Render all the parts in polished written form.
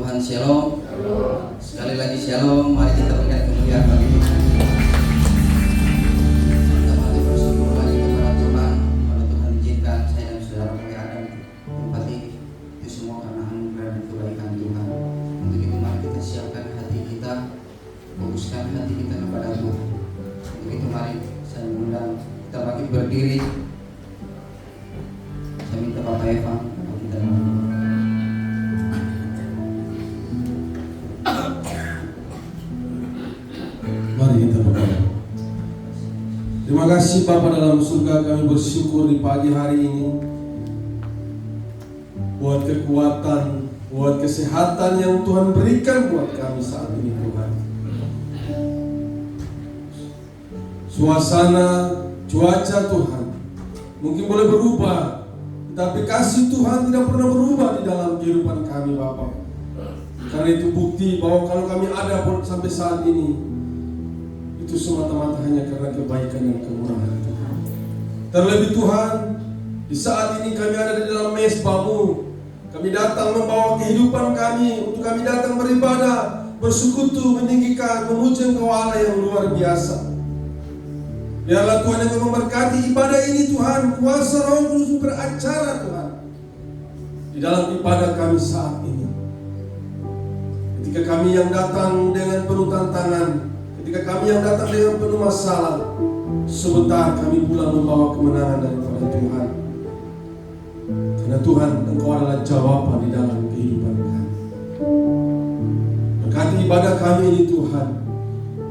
Tuhan, shalom. Sekali lagi shalom. Mari kita berikan kemuliaan bagi Tuhan. Kita mari bersyukur lagi kepada Tuhan. Kalau Tuhan izinkan saya dan saudara boleh ada di tempat ini, itu semua karena anugerah dan kebaikan Tuhan. Untuk itu mari kita siapkan hati kita, fokuskan hati kita kepada Tuhan. Untuk itu mari saya mengundang kita bangkit berdiri. Saya minta Bapak Evan kita mari kita berdoa. Terima kasih Bapa dalam surga, kami bersyukur di pagi hari ini buat kekuatan, buat kesehatan yang Tuhan berikan buat kami saat ini Tuhan. Suasana, cuaca Tuhan mungkin boleh berubah, tetapi kasih Tuhan tidak pernah berubah di dalam kehidupan kami Bapa. Karena itu bukti bahwa kalau kami ada sampai saat ini, itu semata-mata hanya karena kebaikan dan kemurahan Tuhan. Terlebih Tuhan, di saat ini kami ada di dalam mezbah-Mu. Kami datang membawa kehidupan kami, untuk kami datang beribadah, bersekutu, meninggikan, memuji Engkau Allah yang luar biasa. Biarlah Tuhan yang memberkati ibadah ini Tuhan, kuasa Roh Kudus beracara Tuhan di dalam ibadah kami saat ini. Ketika kami yang datang dengan penuh tantangan, ketika kami yang datang dengan penuh masalah, sebentar kami pulang membawa kemenangan daripada Tuhan. Karena Tuhan, Engkau adalah jawaban di dalam kehidupan kami. Berkati ibadah kami ini Tuhan.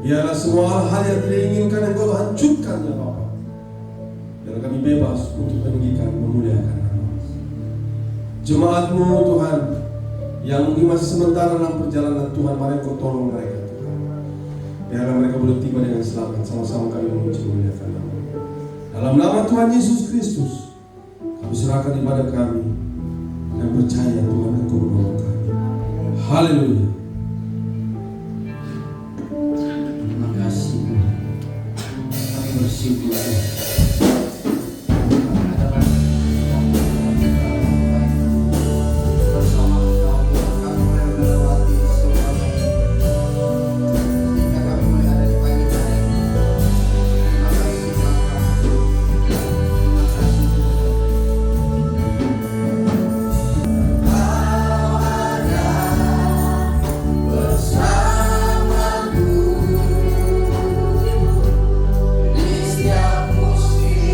Biarlah semua hal-hal yang tidak inginkan Engkau hancurkan ya Bapa. Biarlah kami bebas untuk meninggikan, memuliakan nama. Jemaat-Mu Tuhan, yang mungkin masih sementara dalam perjalanan Tuhan, mari Engkau tolong mereka Tuhan. Biarlah mereka boleh tiba dengan selamat. Sama-sama kami memuji memuliakan nama. Dalam nama Tuhan Yesus Kristus, kami serahkan ibadah kami dan percaya Tuhan Engkau menolong kami. Haleluya. terima kasih. Kami bersyukur. Di setiap musim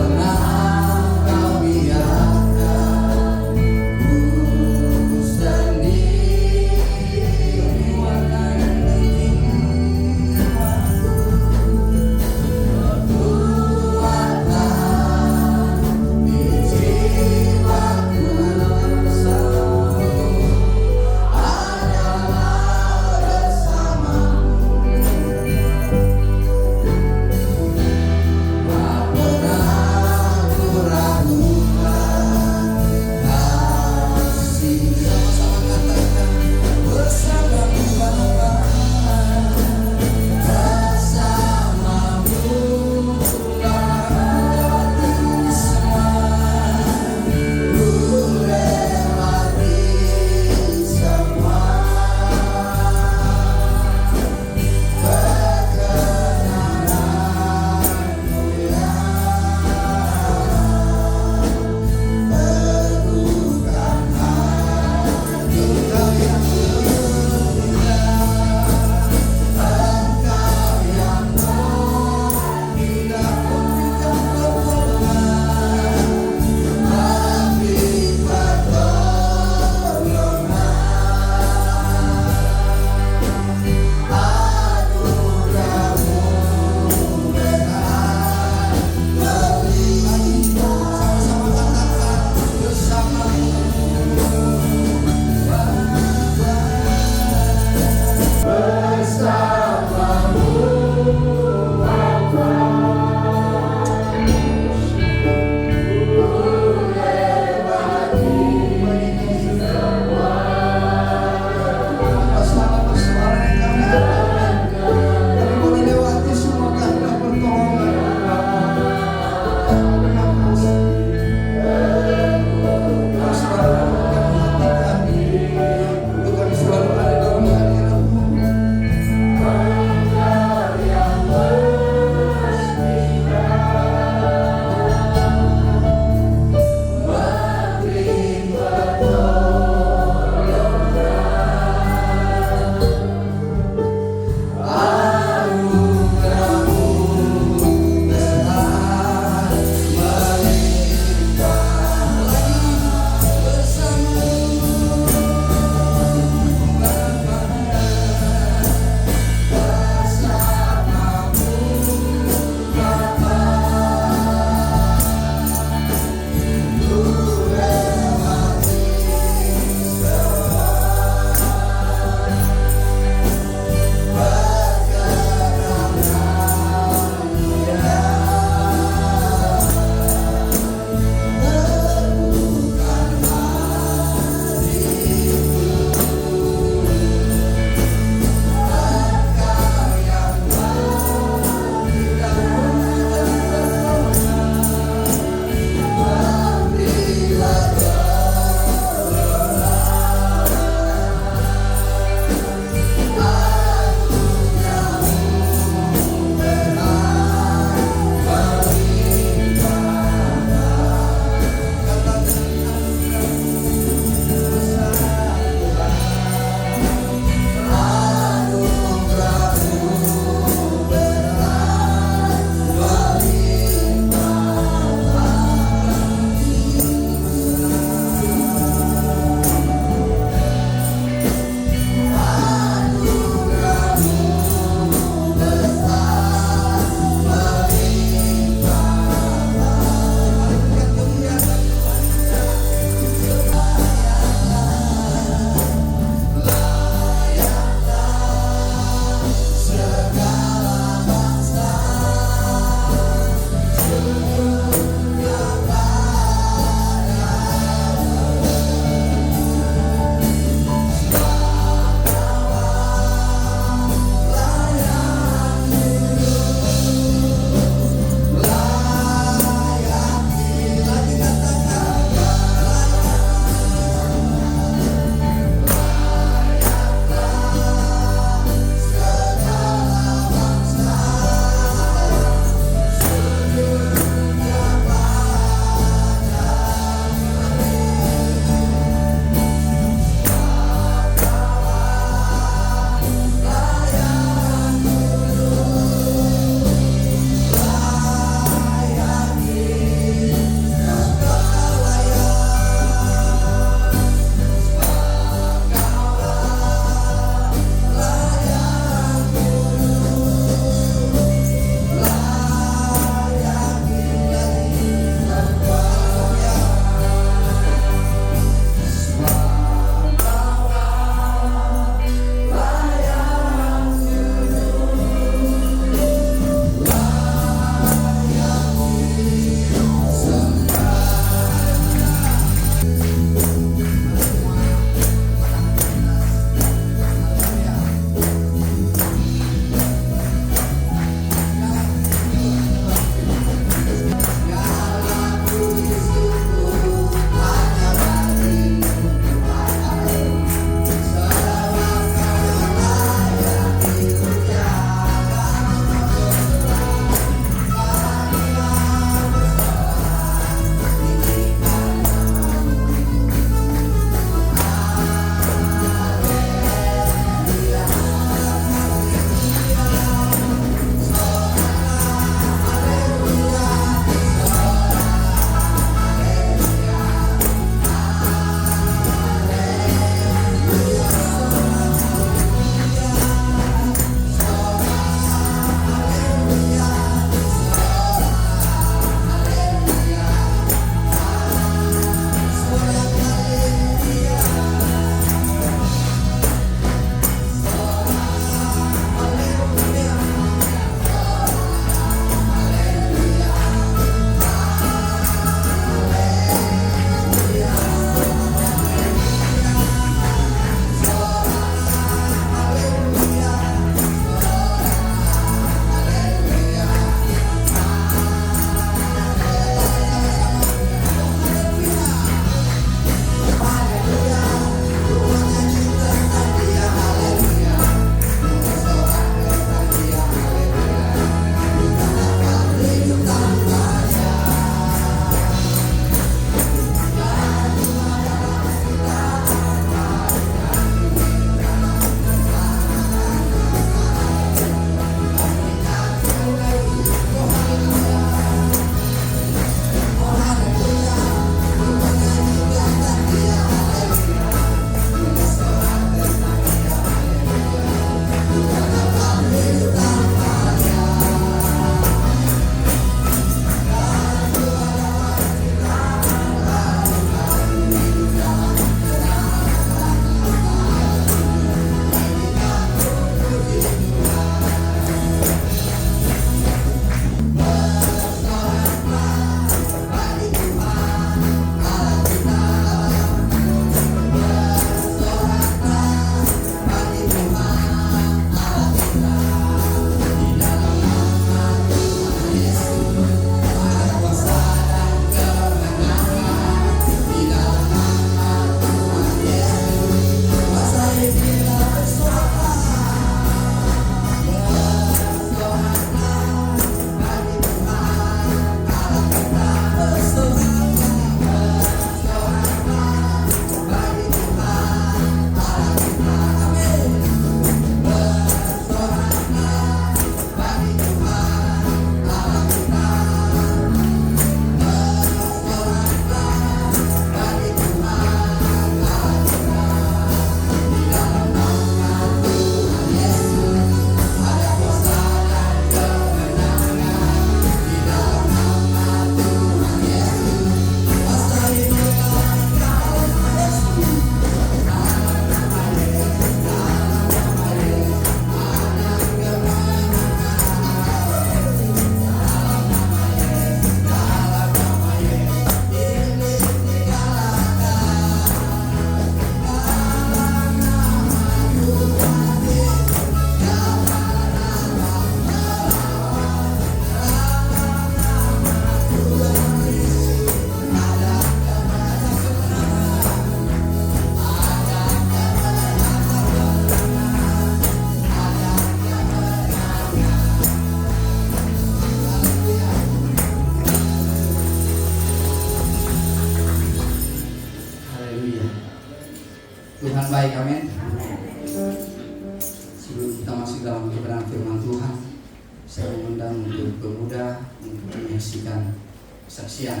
menyaksikan kesaksian.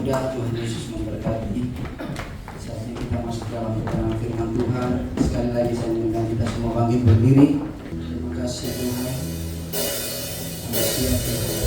Tuhan Yesus memberkati. Saatnya kita masuk dalam keterangan firman Tuhan. Sekali lagi saya mengundang kita semua bangkit berdiri. Terima kasih Tuhan. Kami siap Tuhan.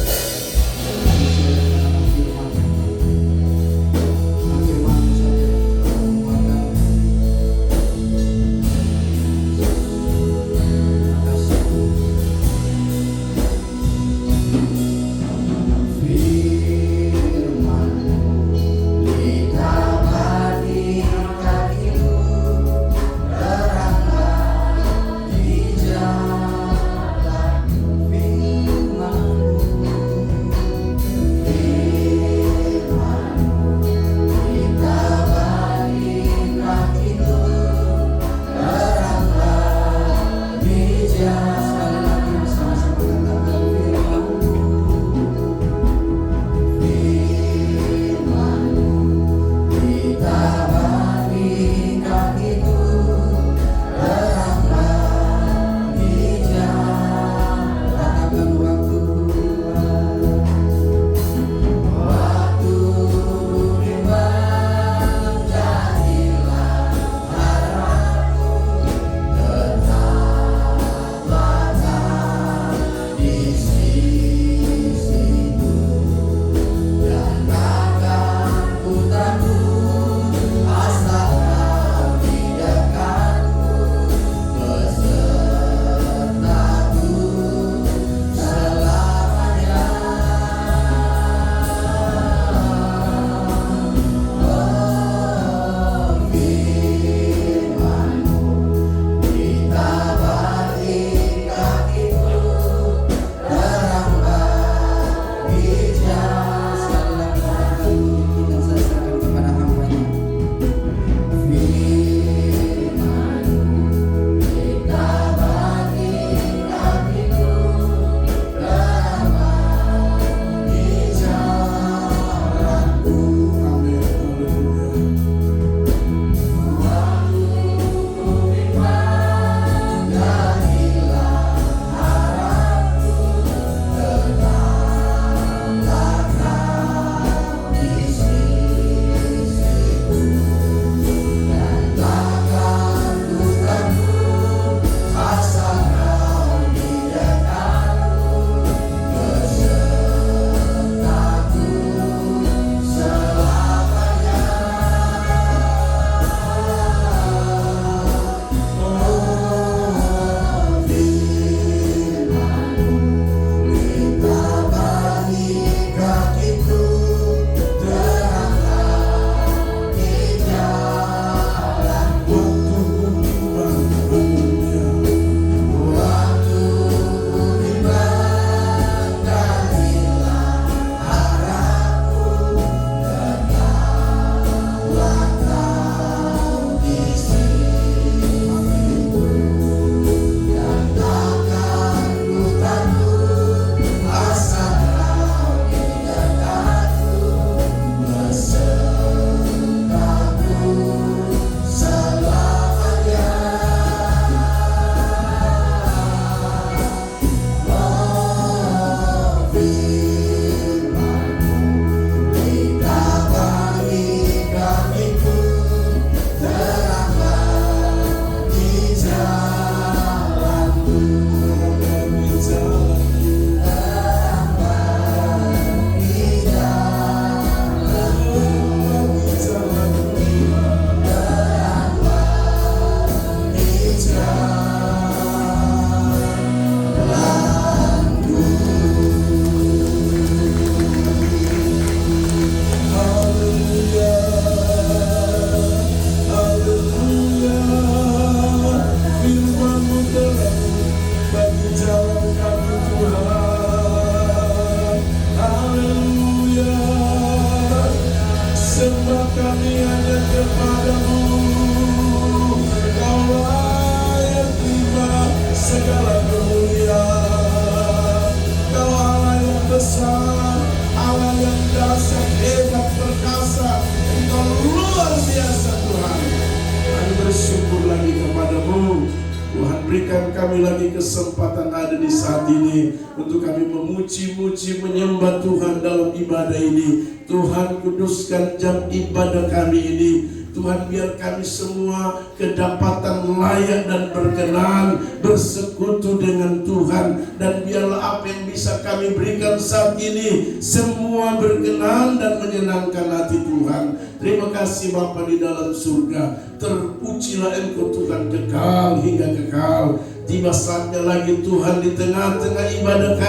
kami lagi kesempatan ada di saat ini untuk kami memuji-muji, menyembah Tuhan dalam ibadah ini. Tuhan, kuduskan jam ibadah kami ini. Tuhan, biar kami semua kedapatan layak dan berkenan bersekutu dengan Tuhan. Dan biarlah apa yang bisa kami berikan saat ini semua berkenan dan menyenangkan hati Tuhan. Terima kasih Bapa di dalam surga. Terpujilah Engkau Tuhan kekal hingga kekal. Tiba saatnya lagi Tuhan di tengah-tengah ibadah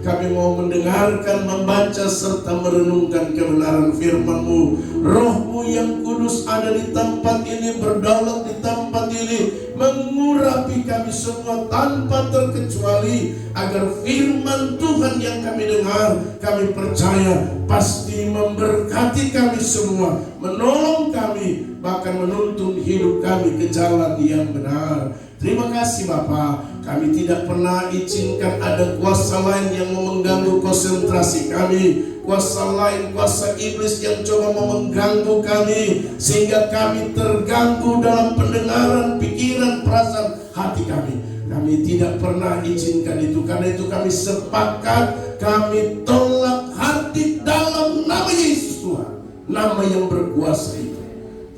kami mau mendengarkan, membaca serta merenungkan kebenaran firman-Mu. Roh-Mu yang kudus ada di tempat ini, berdaulat di tempat ini, mengurapi kami semua tanpa terkecuali, agar firman Tuhan yang kami dengar, kami percaya pasti memberkati kami semua, menolong kami, bahkan menuntun hidup kami ke jalan yang benar. Terima kasih Bapa, kami tidak pernah izinkan ada kuasa lain yang mau mengganggu konsentrasi kami, kuasa lain, kuasa iblis yang coba mau mengganggu kami, sehingga kami terganggu dalam pendengaran, pikiran, perasaan hati kami. Kami tidak pernah izinkan itu. Karena itu kami sepakat, kami tolak hati dalam nama Yesus Tuhan, nama yang berkuasa itu.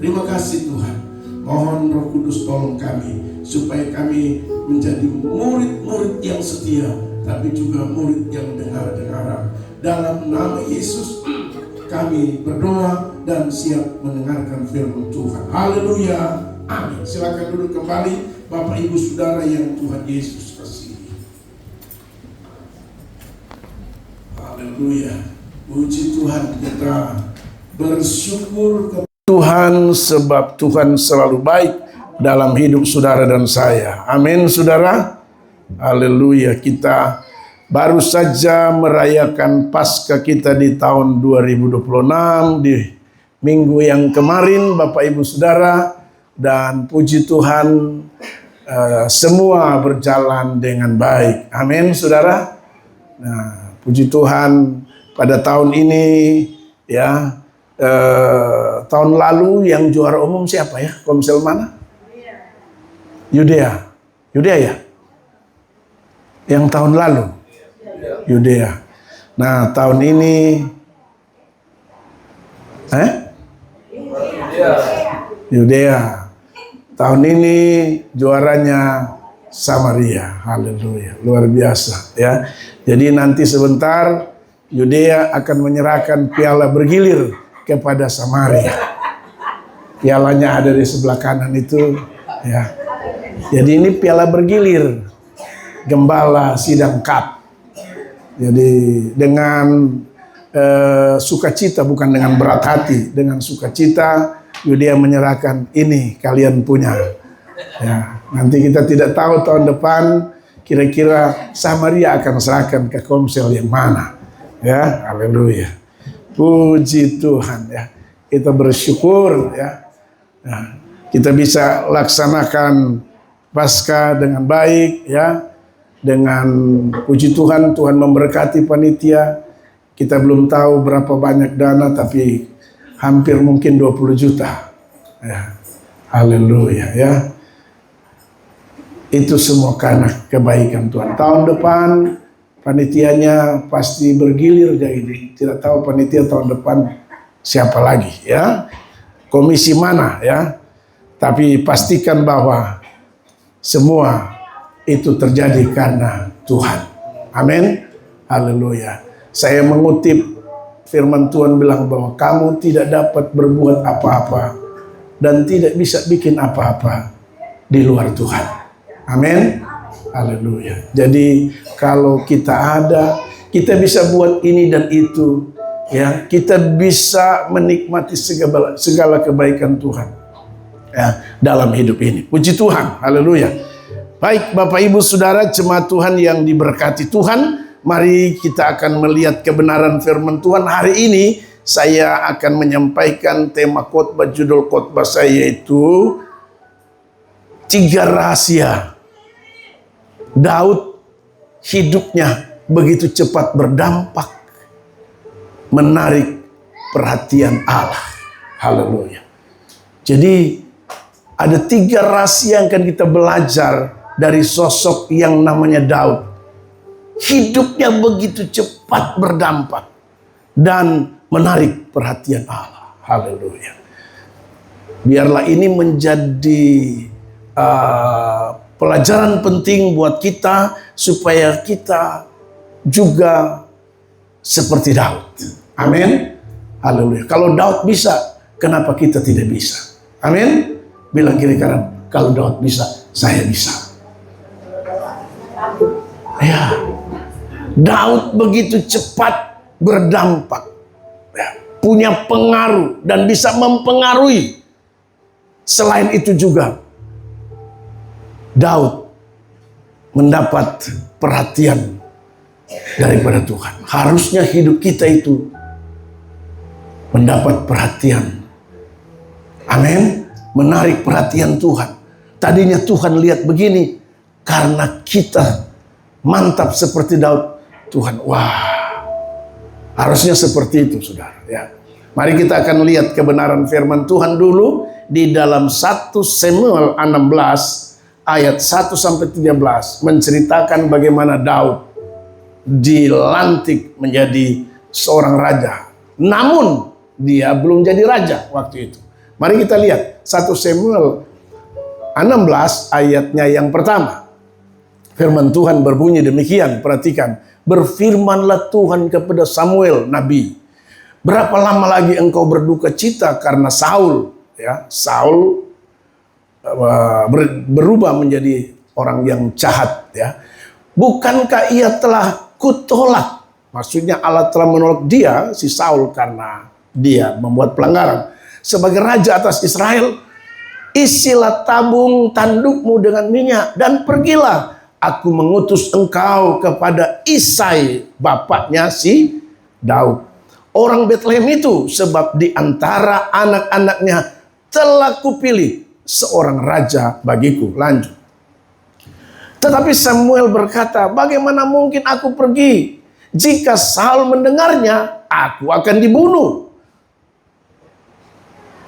Terima kasih Tuhan. Mohon Roh Kudus tolong kami, supaya kami menjadi murid-murid yang setia, tapi juga murid yang dengar-dengaran. Dalam nama Yesus kami berdoa dan siap mendengarkan firman Tuhan. Haleluya, amin. Silakan duduk kembali Bapak Ibu Saudara yang Tuhan Yesus kasihi. Haleluya, puji Tuhan, kita bersyukur kepada Tuhan, sebab Tuhan selalu baik dalam hidup saudara dan saya. Amin saudara. Haleluya. Kita baru saja merayakan Paskah kita di tahun 2026 di minggu yang kemarin Bapak Ibu Saudara, dan puji Tuhan semua berjalan dengan baik. Amin saudara. Nah, puji Tuhan pada tahun ini ya, tahun lalu yang juara umum siapa ya? Komsel mana? Yudea. Yudea ya? Yang tahun lalu? Yudea. Nah, tahun ini Yudea. Tahun ini juaranya Samaria. Haleluya. Luar biasa ya. Jadi nanti sebentar Yudea akan menyerahkan piala bergilir kepada Samaria. Pialanya ada di sebelah kanan itu ya. Jadi ini piala bergilir, Gembala Sidang Cup. Jadi dengan sukacita, bukan dengan berat hati, dengan sukacita Yudea menyerahkan, ini kalian punya. Ya, nanti kita tidak tahu tahun depan kira-kira Samaria akan serahkan ke Komsel yang mana. Ya, haleluya. Puji Tuhan ya. Kita bersyukur ya. Nah, kita bisa laksanakan Paskah dengan baik ya. Dengan puji Tuhan, Tuhan memberkati panitia. Kita belum tahu berapa banyak dana, tapi hampir mungkin 20 juta. Ya. Haleluya ya. Itu semua karena kebaikan Tuhan. Tahun depan panitianya pasti bergilir jadi. Tidak tahu panitia tahun depan siapa lagi ya. Komisi mana ya. Tapi pastikan bahwa semua itu terjadi karena Tuhan. Amin. Haleluya. Saya mengutip firman Tuhan bilang bahwa kamu tidak dapat berbuat apa-apa dan tidak bisa bikin apa-apa di luar Tuhan. Amin. Haleluya. Jadi kalau kita ada, kita bisa buat ini dan itu, ya, kita bisa menikmati segala kebaikan Tuhan ya, dalam hidup ini. Puji Tuhan. Haleluya. Baik Bapak Ibu Saudara, jemaat Tuhan yang diberkati Tuhan, mari kita akan melihat kebenaran firman Tuhan. Hari ini saya akan menyampaikan tema khotbah, judul khotbah saya yaitu 3 rahasia Daud hidupnya begitu cepat berdampak, menarik perhatian Allah. Haleluya. Jadi ada 3 rahasia yang akan kita belajar dari sosok yang namanya Daud. Hidupnya begitu cepat berdampak dan menarik perhatian Allah. Haleluya. Biarlah ini menjadi pelajaran penting buat kita, supaya kita juga seperti Daud. Amin. Haleluya. Kalau Daud bisa, kenapa kita tidak bisa? Amin. Bilang kiri kanan, kalau Daud bisa, saya bisa. Ya, Daud begitu cepat berdampak, ya, punya pengaruh dan bisa mempengaruhi. Selain itu juga, Daud mendapat perhatian daripada Tuhan. Harusnya hidup kita itu mendapat perhatian. Amin. Menarik perhatian Tuhan. Tadinya Tuhan lihat begini, karena kita mantap seperti Daud, Tuhan, wah, harusnya seperti itu, saudara. Ya. Mari kita akan lihat kebenaran firman Tuhan dulu di dalam 1 Samuel 16 ayat 1 sampai 13, menceritakan bagaimana Daud dilantik menjadi seorang raja. Namun dia belum jadi raja waktu itu. Mari kita lihat 1 Samuel 16 ayatnya yang pertama. Firman Tuhan berbunyi demikian, perhatikan. Berfirmanlah Tuhan kepada Samuel nabi, berapa lama lagi engkau berduka cita karena Saul? Ya, Saul berubah menjadi orang yang jahat. Ya, bukankah ia telah kutolak? Maksudnya Allah telah menolak dia, si Saul, karena dia membuat pelanggaran. Sebagai raja atas Israel, isilah tabung tandukmu dengan minyak dan pergilah. Aku mengutus engkau kepada Isai, bapaknya si Daud, orang Betlehem itu, sebab di antara anak-anaknya telah kupilih seorang raja bagiku. Lanjut. Tetapi Samuel berkata, bagaimana mungkin aku pergi? Jika Saul mendengarnya, aku akan dibunuh.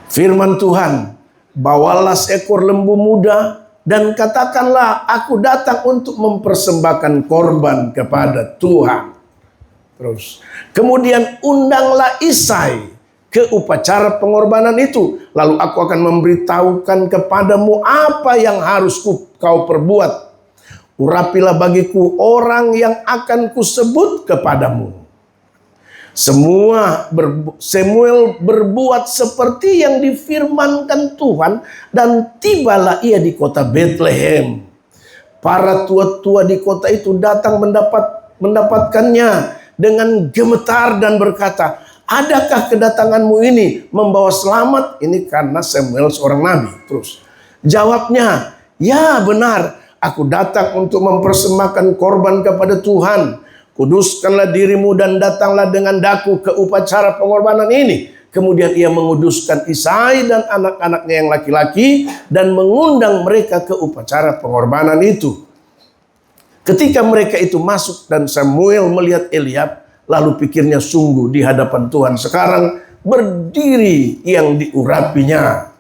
Firman Tuhan, bawalah seekor lembu muda dan katakanlah, aku datang untuk mempersembahkan korban kepada Tuhan. Terus, kemudian undanglah Isai ke upacara pengorbanan itu. Lalu aku akan memberitahukan kepadamu apa yang harus kau perbuat. Urapilah bagiku orang yang akan kusebut kepadamu. Samuel berbuat seperti yang difirmankan Tuhan, dan tibalah ia di kota Betlehem. Para tua-tua di kota itu datang mendapatkannya dengan gemetar dan berkata, adakah kedatanganmu ini membawa selamat? Ini karena Samuel seorang nabi. Terus jawabnya, ya benar, aku datang untuk mempersembahkan korban kepada Tuhan. Kuduskanlah dirimu dan datanglah dengan daku ke upacara pengorbanan ini. Kemudian ia menguduskan Isai dan anak-anaknya yang laki-laki dan mengundang mereka ke upacara pengorbanan itu. Ketika mereka itu masuk dan Samuel melihat Eliab, lalu pikirnya, sungguh di hadapan Tuhan sekarang berdiri yang diurapinya.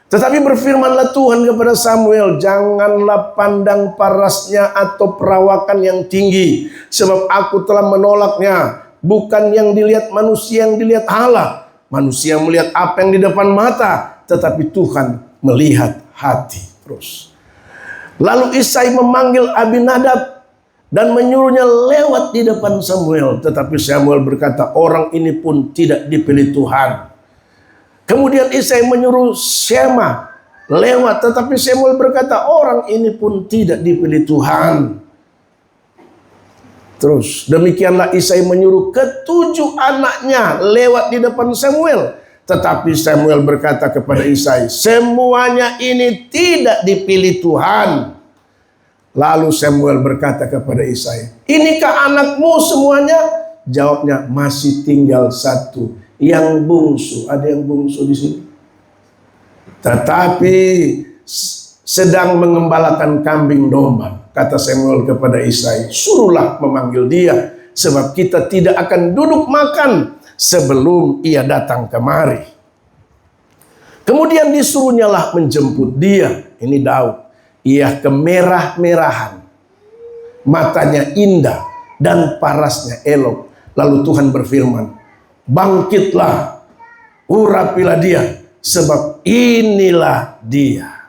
Tetapi berfirmanlah Tuhan kepada Samuel, janganlah pandang parasnya atau perawakan yang tinggi, sebab aku telah menolaknya. Bukan yang dilihat manusia, yang dilihat Allah. Manusia melihat apa yang di depan mata, tetapi Tuhan melihat hati. Terus, lalu Isai memanggil Abinadab dan menyuruhnya lewat di depan Samuel. Tetapi Samuel berkata, orang ini pun tidak dipilih Tuhan. Kemudian Isai menyuruh Shema lewat, tetapi Samuel berkata, orang ini pun tidak dipilih Tuhan. Terus demikianlah Isai menyuruh ketujuh anaknya lewat di depan Samuel. Tetapi Samuel berkata kepada Isai, semuanya ini tidak dipilih Tuhan. Lalu Samuel berkata kepada Isai, inikah anakmu semuanya? Jawabnya, masih tinggal satu, yang bungsu. Ada yang bungsu di sini? Tetapi sedang mengembalakan kambing domba. Kata Samuel kepada Isai, suruhlah memanggil dia, sebab kita tidak akan duduk makan sebelum ia datang kemari. Kemudian disuruhnyalah menjemput dia. Ini Daud. ia kemerah-merahan, matanya indah dan parasnya elok. Lalu Tuhan berfirman, bangkitlah, urapilah dia, sebab inilah dia.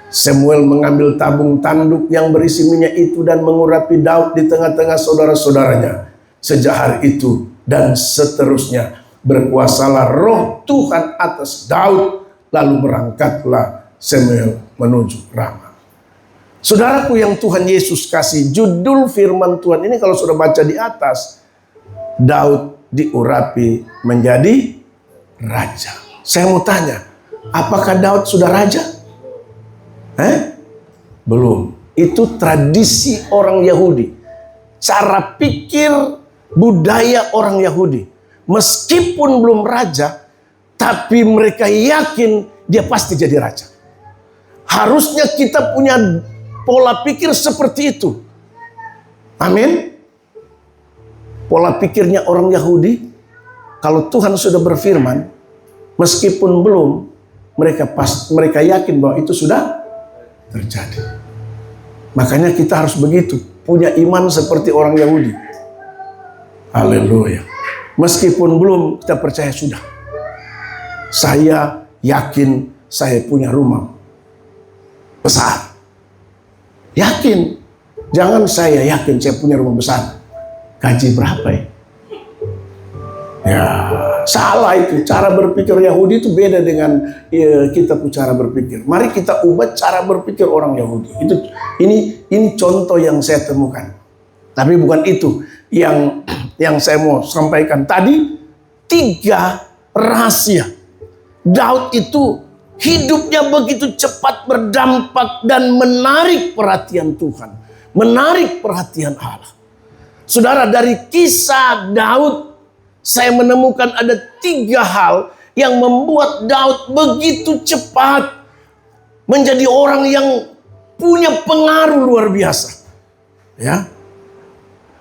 Samuel mengambil tabung tanduk yang berisi minyak itu dan mengurapi Daud di tengah-tengah saudara-saudaranya. Sejak hari itu dan seterusnya berkuasalah roh Tuhan atas Daud. Lalu berangkatlah Samuel menuju Rama. Saudaraku yang Tuhan Yesus kasih, judul firman Tuhan ini kalau sudah baca di atas, Daud diurapi menjadi raja. Saya mau tanya, apakah Daud sudah raja? Belum. Itu tradisi orang Yahudi, cara pikir, budaya orang Yahudi. Meskipun belum raja, tapi mereka yakin dia pasti jadi raja. Harusnya kita punya pola pikir seperti itu. Amin. Pola pikirnya orang Yahudi, kalau Tuhan sudah berfirman, meskipun belum, mereka yakin bahwa itu sudah terjadi. Makanya kita harus begitu, punya iman seperti orang Yahudi. Haleluya. Meskipun belum, kita percaya sudah. Saya yakin saya punya rumah besar. Yakin. Jangan saya yakin saya punya rumah besar. Gaji berapa ya? Ya, salah itu. Cara berpikir Yahudi itu beda dengan kita punya cara berpikir. Mari kita ubah cara berpikir orang Yahudi. Ini contoh yang saya temukan. Tapi bukan itu yang saya mau sampaikan tadi. 3 rahasia Daud itu hidupnya begitu cepat berdampak dan menarik perhatian Tuhan, menarik perhatian Allah. Saudara, dari kisah Daud saya menemukan ada 3 hal yang membuat Daud begitu cepat menjadi orang yang punya pengaruh luar biasa. Ya.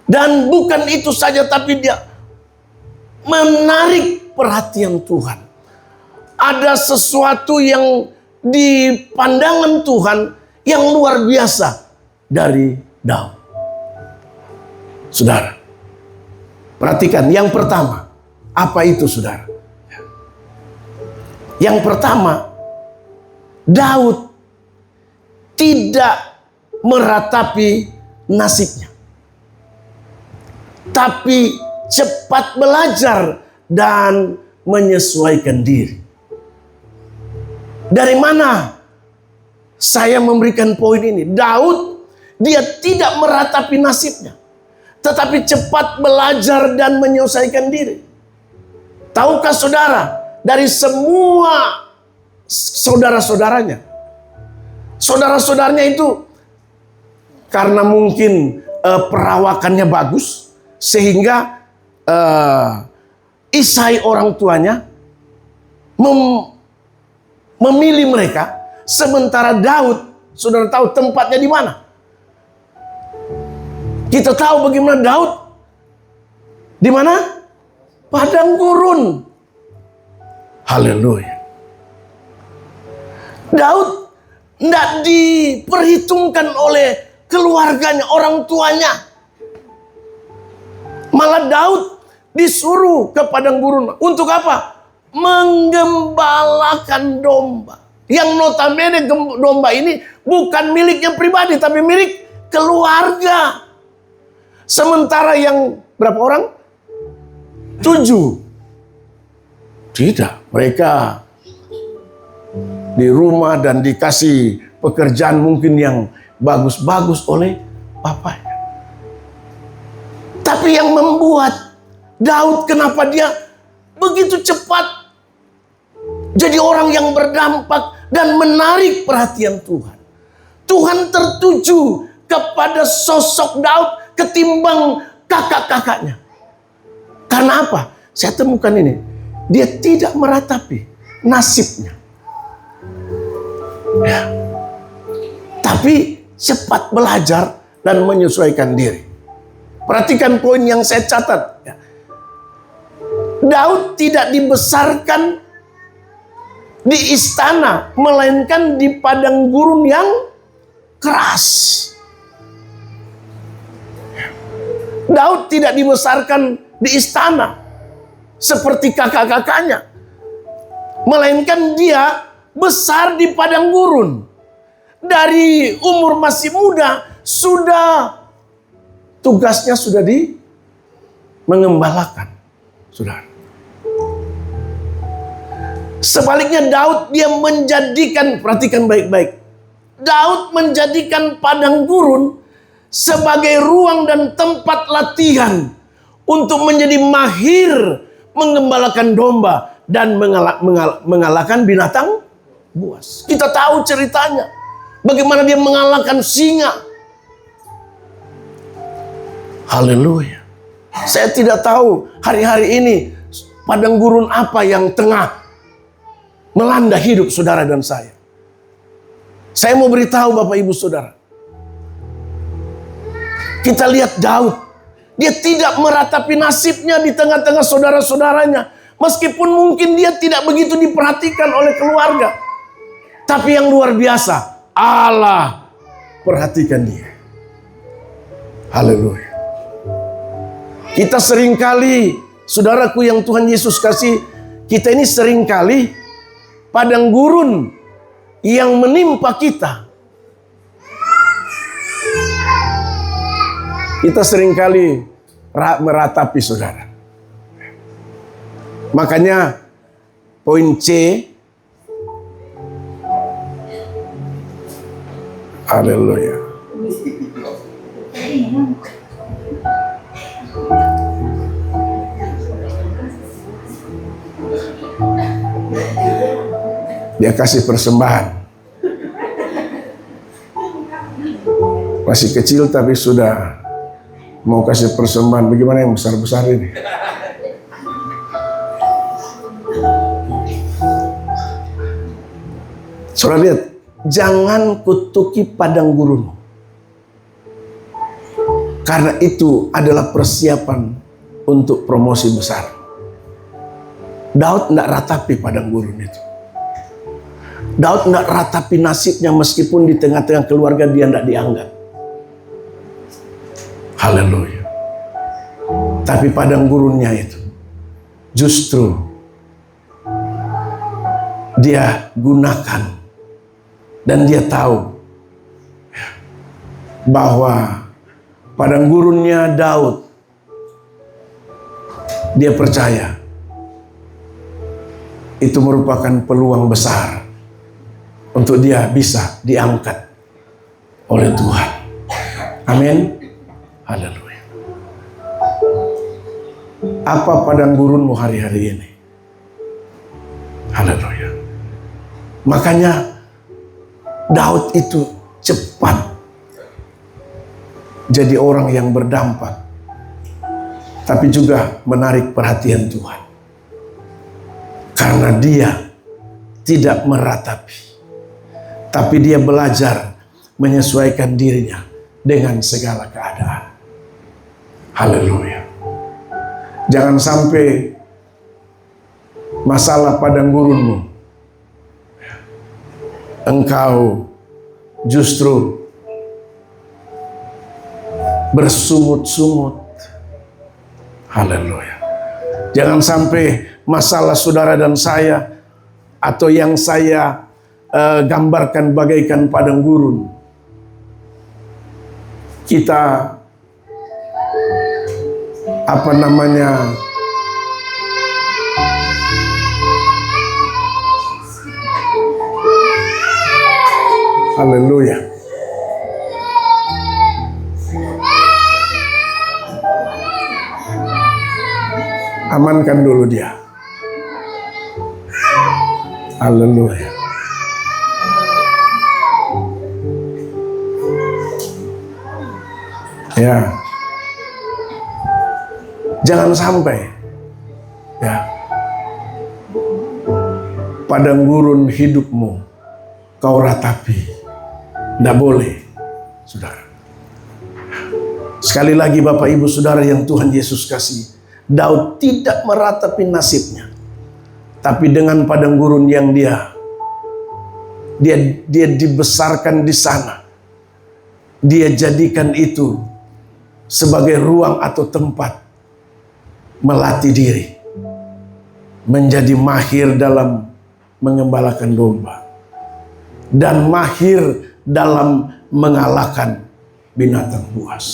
Dan bukan itu saja, tapi dia menarik perhatian Tuhan. Ada sesuatu yang di pandangan Tuhan yang luar biasa dari Daud. Saudara, perhatikan yang pertama. Apa itu, saudara? Yang pertama, Daud tidak meratapi nasibnya, tapi cepat belajar dan menyesuaikan diri. Dari mana saya memberikan poin ini? Daud, dia tidak meratapi nasibnya, tetapi cepat belajar dan menyesuaikan diri. Tahukah saudara, dari semua saudara-saudaranya, saudara-saudaranya itu karena mungkin perawakannya bagus, sehingga Isai orang tuanya memilih mereka. Sementara Daud, saudara tahu tempatnya di mana? Kita tahu bagaimana Daud di mana? Padang gurun. Haleluya. Daud tidak diperhitungkan oleh keluarganya, orang tuanya. Malah Daud disuruh ke padang gurun. Untuk apa? Menggembalakan domba. Yang notabene domba ini bukan miliknya pribadi, tapi milik keluarga. Sementara yang berapa orang? 7. Tidak, mereka di rumah dan dikasih pekerjaan mungkin yang bagus-bagus oleh bapaknya. Tapi yang membuat Daud, kenapa dia begitu cepat jadi orang yang berdampak dan menarik perhatian Tuhan. Tuhan tertuju kepada sosok Daud ketimbang kakak-kakaknya. Karena apa? Saya temukan ini. Dia tidak meratapi nasibnya. Ya. Tapi cepat belajar dan menyesuaikan diri. Perhatikan poin yang saya catat. Ya. Daud tidak dibesarkan di istana, melainkan di padang gurun yang keras. Daud tidak dibesarkan di istana seperti kakak-kakaknya, melainkan dia besar di padang gurun. Dari umur masih muda tugasnya sudah mengembalakan, saudara. Sebaliknya Daud dia menjadikan, perhatikan baik-baik, Daud menjadikan padang gurun sebagai ruang dan tempat latihan untuk menjadi mahir mengembalakan domba dan mengalahkan binatang buas. Kita tahu ceritanya, bagaimana dia mengalahkan singa. Haleluya. Saya tidak tahu hari-hari ini padang gurun apa yang tengah melanda hidup saudara dan saya. Saya mau beritahu Bapak Ibu Saudara, kita lihat Daud, dia tidak meratapi nasibnya di tengah-tengah saudara-saudaranya. Meskipun mungkin dia tidak begitu diperhatikan oleh keluarga, tapi yang luar biasa, Allah perhatikan dia. Haleluya. Kita seringkali, saudaraku yang Tuhan Yesus kasih, kita ini seringkali padang gurun yang menimpa kita. Kita seringkali meratapi, saudara. Makanya poin C, haleluya. Dia kasih persembahan. Masih kecil tapi sudah mau kasih persembahan. Bagaimana yang besar-besar ini? Saudara lihat, jangan kutuki padang gurun, karena itu adalah persiapan untuk promosi besar. Daud tidak ratapi padang gurun itu. Daud tidak ratapi nasibnya meskipun di tengah-tengah keluarga dia tidak dianggap. Haleluya. Tapi padang gurunnya itu justru dia gunakan. Dan dia tahu bahwa padang gurunnya Daud, dia percaya itu merupakan peluang besar untuk dia bisa diangkat oleh Tuhan. Amin. Haleluya. Apa padang gurunmu hari-hari ini? Haleluya. Makanya Daud itu cepat jadi orang yang berdampak, tapi juga menarik perhatian Tuhan. Karena dia tidak meratapi, tapi dia belajar menyesuaikan dirinya dengan segala keadaan. Haleluya. Jangan sampai masalah padang gurunmu engkau justru bersungut-sungut. Haleluya. Jangan sampai masalah saudara dan saya, atau yang saya gambarkan bagaikan padang gurun, kita haleluya. Amankan dulu dia. Haleluya. Ya. Jangan sampai ya padang gurun hidupmu kau ratapi. Tidak boleh, saudara. Sekali lagi Bapak Ibu Saudara yang Tuhan Yesus kasih, Daud tidak meratapi nasibnya, tapi dengan padang gurun yang dia Dia dibesarkan di sana. Dia jadikan itu sebagai ruang atau tempat melatih diri, menjadi mahir dalam mengembalakan domba, dan mahir dalam mengalahkan binatang buas.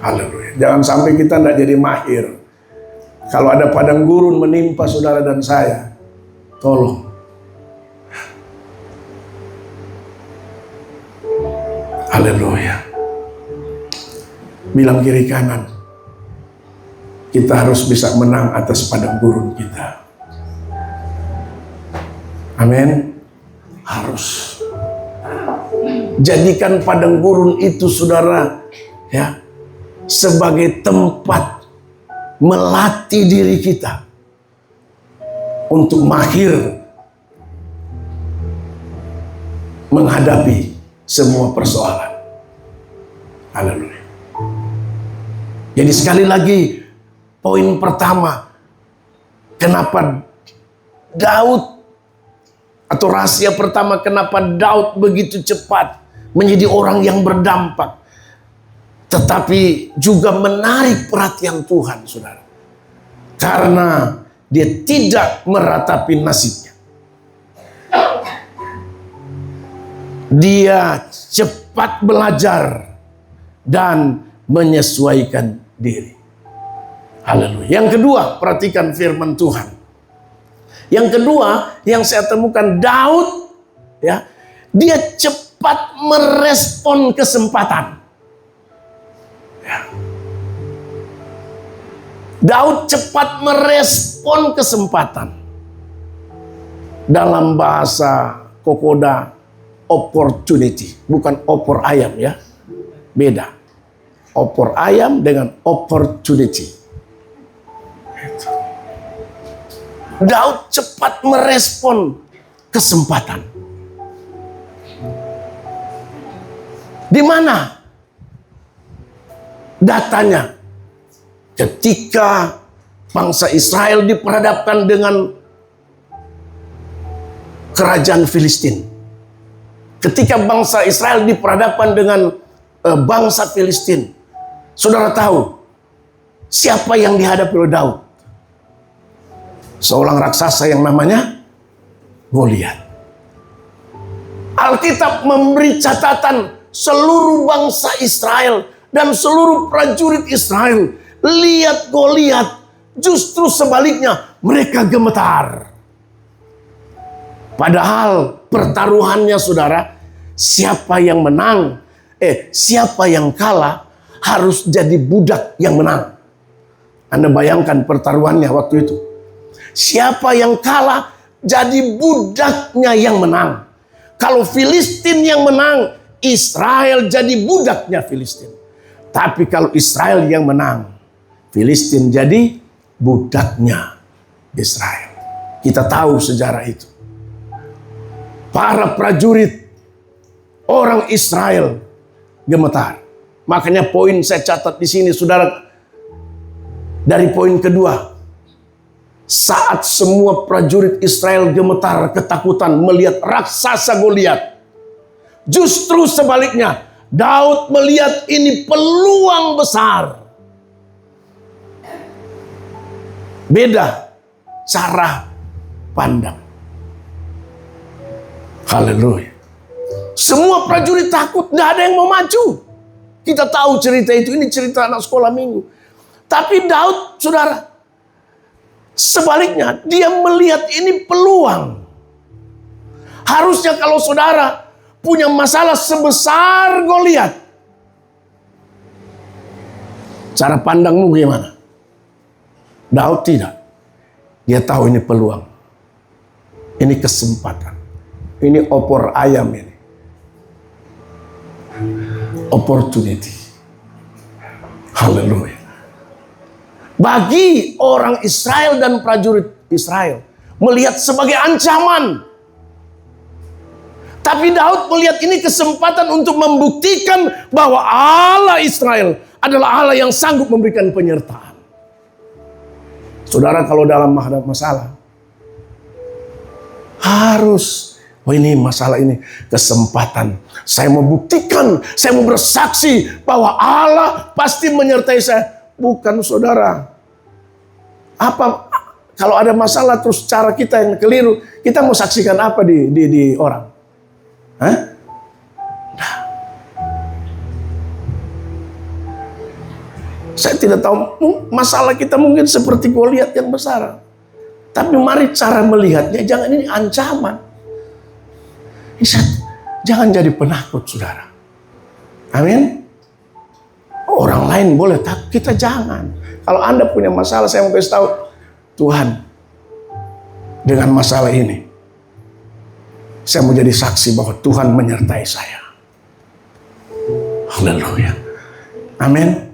Haleluya. Jangan sampai kita tidak jadi mahir. Kalau ada padang gurun menimpa saudara dan saya, tolong. Haleluya. Bilang kiri kanan, kita harus bisa menang atas padang gurun kita. Amin. Harus. Jadikan padang gurun itu, saudara, ya, sebagai tempat melatih diri kita untuk mahir menghadapi semua persoalan. Haleluya. Jadi sekali lagi, poin pertama, kenapa Daud, atau rahasia pertama kenapa Daud begitu cepat menjadi orang yang berdampak, tetapi juga menarik perhatian Tuhan, saudara, karena dia tidak meratapi nasibnya. Dia cepat belajar dan menyesuaikan diri. Haleluya. Yang kedua, perhatikan firman Tuhan. Yang kedua yang saya temukan, Daud, ya, dia cepat merespon kesempatan. Ya. Daud cepat merespon kesempatan. Dalam bahasa Kokoda, opportunity, bukan opor ayam, ya. Beda. Opor ayam dengan opportunity. Daud cepat merespon kesempatan. Di mana datanya? Ketika bangsa Israel diperhadapkan dengan kerajaan Filistin. Ketika bangsa Israel diperhadapkan dengan bangsa Filistin. Saudara tahu siapa yang dihadapi oleh Daud? Seorang raksasa yang namanya Goliat. Alkitab memberi catatan seluruh bangsa Israel dan seluruh prajurit Israel. Lihat Goliat, justru sebaliknya mereka gemetar. Padahal pertaruhannya, saudara, siapa yang menang, siapa yang kalah harus jadi budak yang menang. Anda bayangkan pertaruhannya waktu itu. Siapa yang kalah jadi budaknya yang menang. Kalau Filistin yang menang, Israel jadi budaknya Filistin. Tapi kalau Israel yang menang, Filistin jadi budaknya Israel. Kita tahu sejarah itu. Para prajurit orang Israel gemetar. Makanya poin saya catat di sini, saudara. Dari poin kedua, saat semua prajurit Israel gemetar ketakutan melihat raksasa Goliat, justru sebaliknya Daud melihat ini peluang besar. Beda cara pandang. Haleluya. Semua prajurit takut, tidak ada yang mau maju. Kita tahu cerita itu, ini cerita anak sekolah minggu. Tapi Daud, saudara, sebaliknya, dia melihat ini peluang. Harusnya kalau saudara punya masalah sebesar Goliat, cara pandangmu gimana? Daud tidak. Dia tahu ini peluang. Ini kesempatan. Ini opor ayam ini. Opportunity. Haleluya. Bagi orang Israel dan prajurit Israel melihat sebagai ancaman. Tapi Daud melihat ini kesempatan untuk membuktikan bahwa Allah Israel adalah Allah yang sanggup memberikan penyertaan. Saudara, kalau dalam menghadapi masalah, harus Oh ini masalah ini, kesempatan. Saya mau buktikan, saya mau bersaksi bahwa Allah pasti menyertai saya. Bukan saudara. Apa kalau ada masalah terus cara kita yang keliru, kita mau saksikan apa di orang? Hah? Nah. Saya tidak tahu, masalah kita mungkin seperti Goliat yang besar. Tapi mari cara melihatnya, jangan ini ancaman. Jangan jadi penakut, saudara. Amin. Orang lain boleh takut, kita jangan. Kalau Anda punya masalah, saya mau kasih tahu, Tuhan, dengan masalah ini, saya mau jadi saksi bahwa Tuhan menyertai saya. Haleluya. Amin.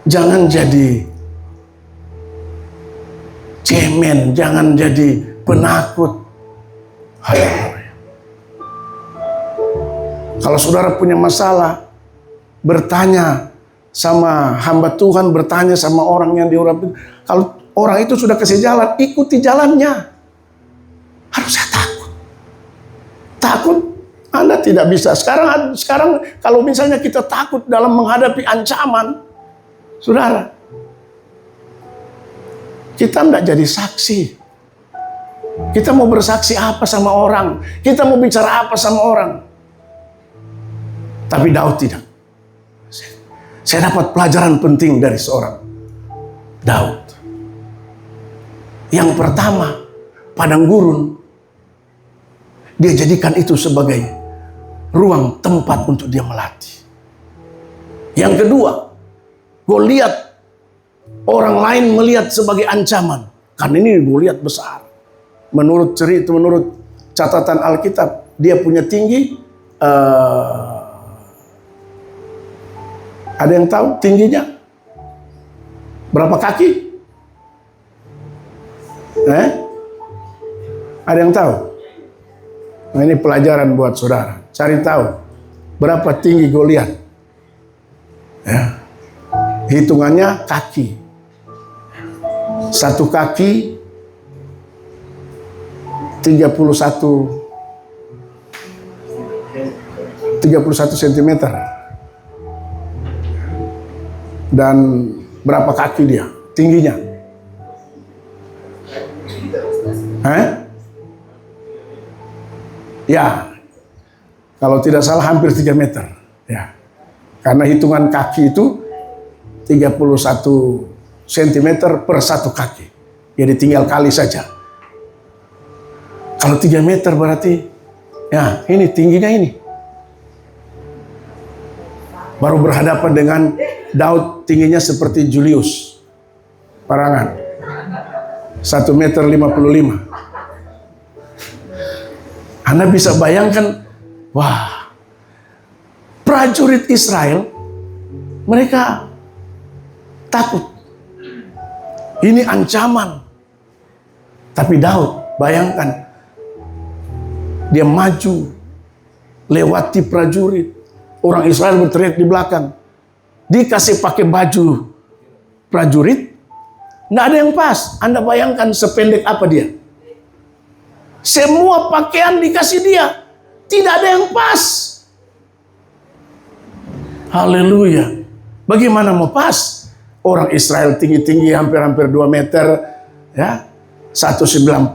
Jangan jadi cemen, jangan jadi penakut. Haleluya. Kalau saudara punya masalah, bertanya sama hamba Tuhan, bertanya sama orang yang diurapi. Kalau orang itu sudah kasih jalan, ikuti jalannya. Harusnya takut. Takut, Anda tidak bisa. Sekarang kalau misalnya kita takut dalam menghadapi ancaman, saudara, kita tidak jadi saksi. Kita mau bersaksi apa sama orang? Kita mau bicara apa sama orang? Tapi Daud tidak. Saya dapat pelajaran penting dari seorang Daud. Yang pertama, padang gurun, dia jadikan itu sebagai ruang tempat untuk dia melatih. Yang kedua, Goliat orang lain melihat sebagai ancaman. Karena ini Goliat besar. Menurut catatan Alkitab, dia punya tinggi. Ada yang tahu tingginya? Berapa kaki? Ada yang tahu? Nah, ini pelajaran buat saudara. Cari tahu berapa tinggi Goliat. Ya. Hitungannya kaki. Satu kaki 31 cm. Dan berapa kaki dia? Tingginya? Ya, kalau tidak salah hampir 3 meter. Ya, karena hitungan kaki itu 31 cm per satu kaki. Jadi tinggal kali saja. Kalau 3 meter berarti, ya ini tingginya ini. Baru berhadapan dengan Daud, tingginya seperti Julius Parangan. 1,55 meter. Anda bisa bayangkan, wah, prajurit Israel, mereka takut. Ini ancaman. Tapi Daud, bayangkan, dia maju, lewati prajurit. Orang Israel berteriak di belakang. Dikasih pakai baju prajurit, nggak ada yang pas. Anda bayangkan sependek apa dia. Semua pakaian dikasih dia, tidak ada yang pas. Haleluya. Bagaimana mau pas? Orang Israel tinggi-tinggi, hampir-hampir 2 meter, ya, 1,90,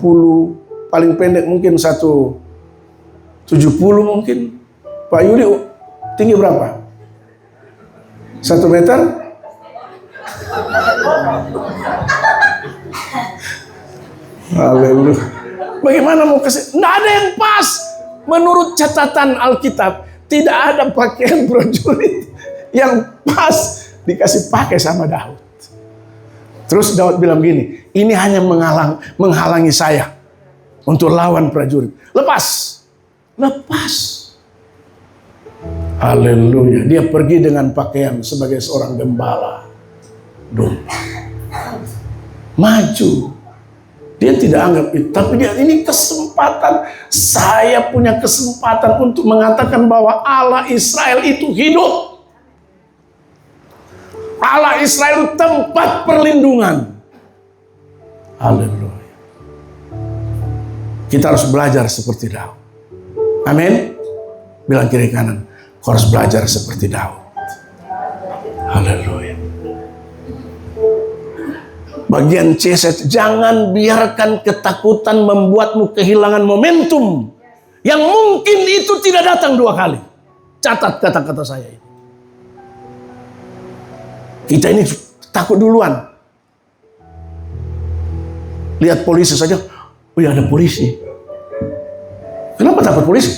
paling pendek mungkin 1,70 mungkin. Pak Yudi tinggi berapa? 1 meter? Haleluya. Bagaimana mau kasih? Nggak ada yang pas. Menurut catatan Alkitab, tidak ada pakaian prajurit yang pas dikasih pakai sama Daud. Terus Daud bilang gini, ini hanya menghalangi saya untuk lawan prajurit. Lepas. Haleluya. Dia pergi dengan pakaian sebagai seorang gembala domba. Maju. Dia tidak anggap itu, tapi dia ini kesempatan. Saya punya kesempatan untuk mengatakan bahwa Allah Israel itu hidup. Allah Israel tempat perlindungan. Haleluya. Kita harus belajar seperti Daud. Amin. Bilang kiri kanan, kau harus belajar seperti Daud. Haleluya. Bagian C, jangan biarkan ketakutan membuatmu kehilangan momentum yang mungkin itu tidak datang 2 kali. Catat kata-kata saya ini. Kita ini takut duluan. Lihat polisi saja, oh ya ada polisi. Kenapa takut polisi?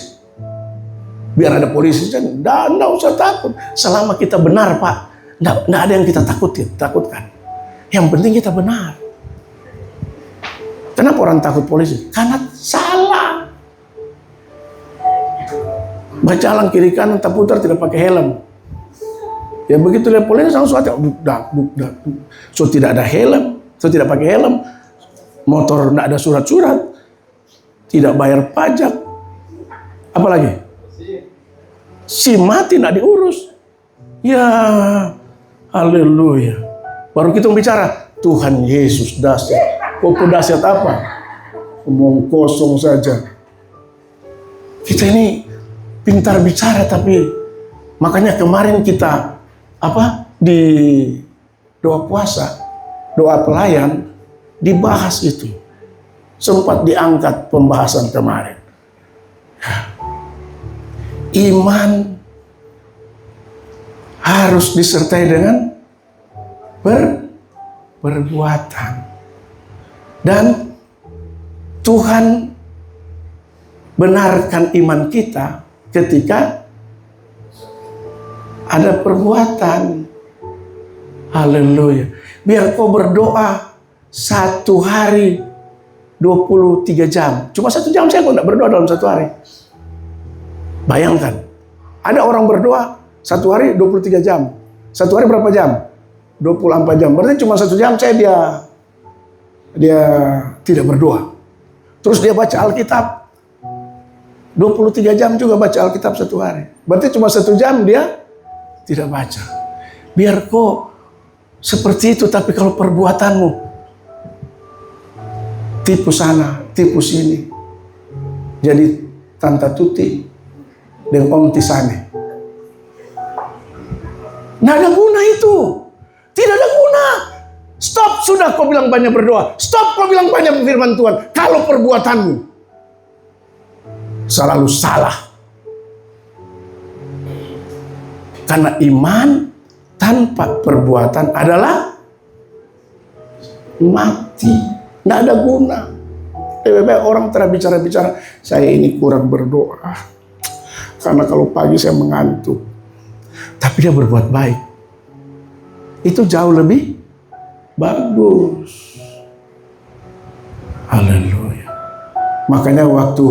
Biar ada polisi, enggak usah takut. Selama kita benar, Pak, enggak ada yang kita takutkan. Yang penting kita benar. Kenapa orang takut polisi? Karena salah. Berjalan kiri kanan, tak putar, tidak pakai helm. Ya begitu lihat polisi langsung ada, so tidak ada helm, so tidak pakai helm, motor tidak ada surat-surat, tidak bayar pajak, apalagi SIM mati tidak diurus. Ya, haleluya. Baru kita bicara, Tuhan Yesus dahsyat. Kok dahsyat apa? Omong kosong saja. Kita ini pintar bicara, tapi makanya kemarin kita di doa puasa, doa pelayan dibahas itu. Sempat diangkat pembahasan kemarin. Iman harus disertai dengan perbuatan. Dan Tuhan benarkan iman kita ketika ada perbuatan. Haleluya. Biar kau berdoa 1 hari 23 jam. Cuma 1 jam saya kok tidak berdoa dalam 1 hari. Bayangkan, ada orang berdoa 1 hari 23 jam. 1 hari berapa jam? 24 jam. Berarti cuma 1 jam saya dia tidak berdoa. Terus dia baca Alkitab 23 jam juga baca Alkitab 1 hari. Berarti cuma 1 jam dia tidak baca. Biar kok seperti itu, tapi kalau perbuatanmu tipu sana, tipu sini, jadi Tanta Tuti dan Om Tisane. Nggak ada guna itu. Tidak ada guna. Stop, sudah kau bilang banyak berdoa. Stop, kau bilang banyak firman Tuhan. Kalau perbuatanmu selalu salah. Karena iman tanpa perbuatan adalah mati. Nggak ada guna. Lebih orang terbicara-bicara, saya ini kurang berdoa. Karena kalau pagi saya mengantuk. Tapi dia berbuat baik. Itu jauh lebih bagus. Haleluya. Makanya waktu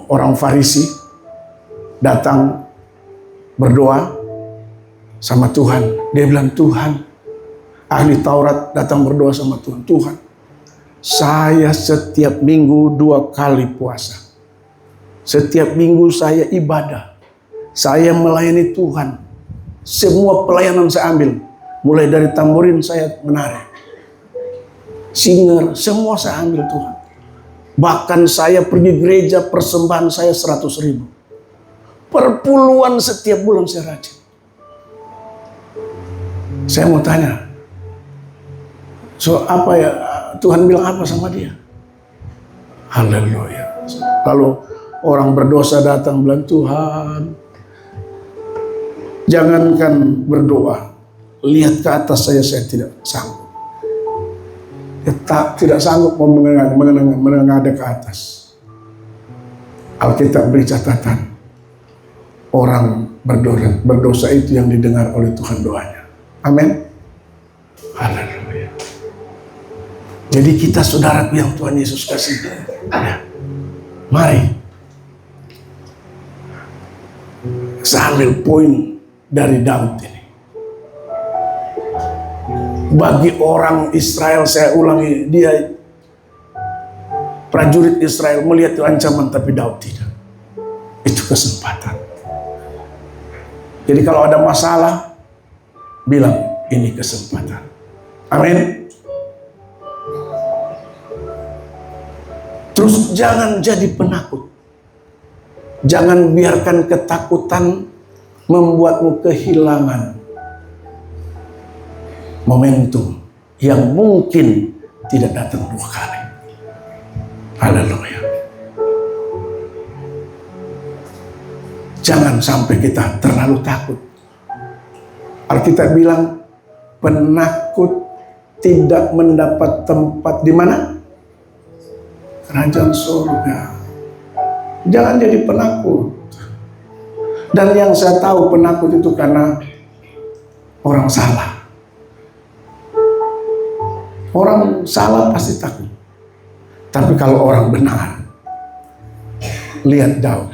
orang Farisi datang berdoa sama Tuhan, dia bilang, Tuhan, ahli Taurat datang berdoa sama Tuhan, Tuhan, saya setiap minggu 2 kali puasa, setiap minggu saya ibadah, saya melayani Tuhan, semua pelayanan saya ambil, mulai dari tamborin saya menari, singer, semua saya ambil Tuhan. Bahkan saya pergi gereja, persembahan saya 100.000. Perpuluhan setiap bulan saya rajin. Saya mau tanya, so apa ya, Tuhan bilang apa sama dia? Haleluya. Lalu orang berdosa datang bilang, Tuhan, jangankan berdoa, lihat ke atas saya tidak sanggup. Tidak sanggup menengadah ke atas. Alkitab beri catatan, orang berdosa itu yang didengar oleh Tuhan doanya. Amin. Haleluya. Jadi kita saudara yang Tuhan Yesus kasih, mari saya ambil poin dari Daud ini. Bagi orang Israel, saya ulangi, dia prajurit Israel melihat ancaman, tapi Daud tidak. Itu kesempatan. Jadi kalau ada masalah, bilang ini kesempatan. Amin. Terus jangan jadi penakut. Jangan biarkan ketakutan membuatmu kehilangan momentum yang mungkin tidak datang dua kali. Haleluya. Jangan sampai kita terlalu takut. Alkitab bilang penakut tidak mendapat tempat di mana? Kerajaan surga. Jangan jadi penakut. Dan yang saya tahu penakut itu karena orang salah. Orang salah pasti takut. Tapi kalau orang benar, lihat Daud,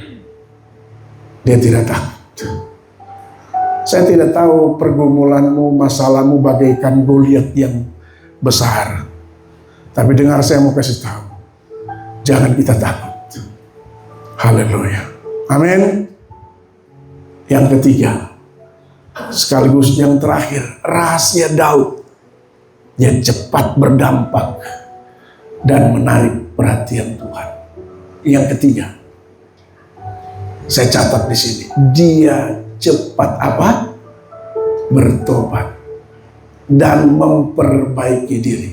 dia tidak takut. Saya tidak tahu pergumulanmu, masalahmu bagaikan Goliat yang besar. Tapi dengar, saya mau kasih tahu, jangan kita takut. Haleluya. Amin. Yang ketiga, sekaligus yang terakhir, rahasia Daud yang cepat berdampak dan menarik perhatian Tuhan. Yang ketiga, saya catat di sini, dia cepat apa? Bertobat dan memperbaiki diri.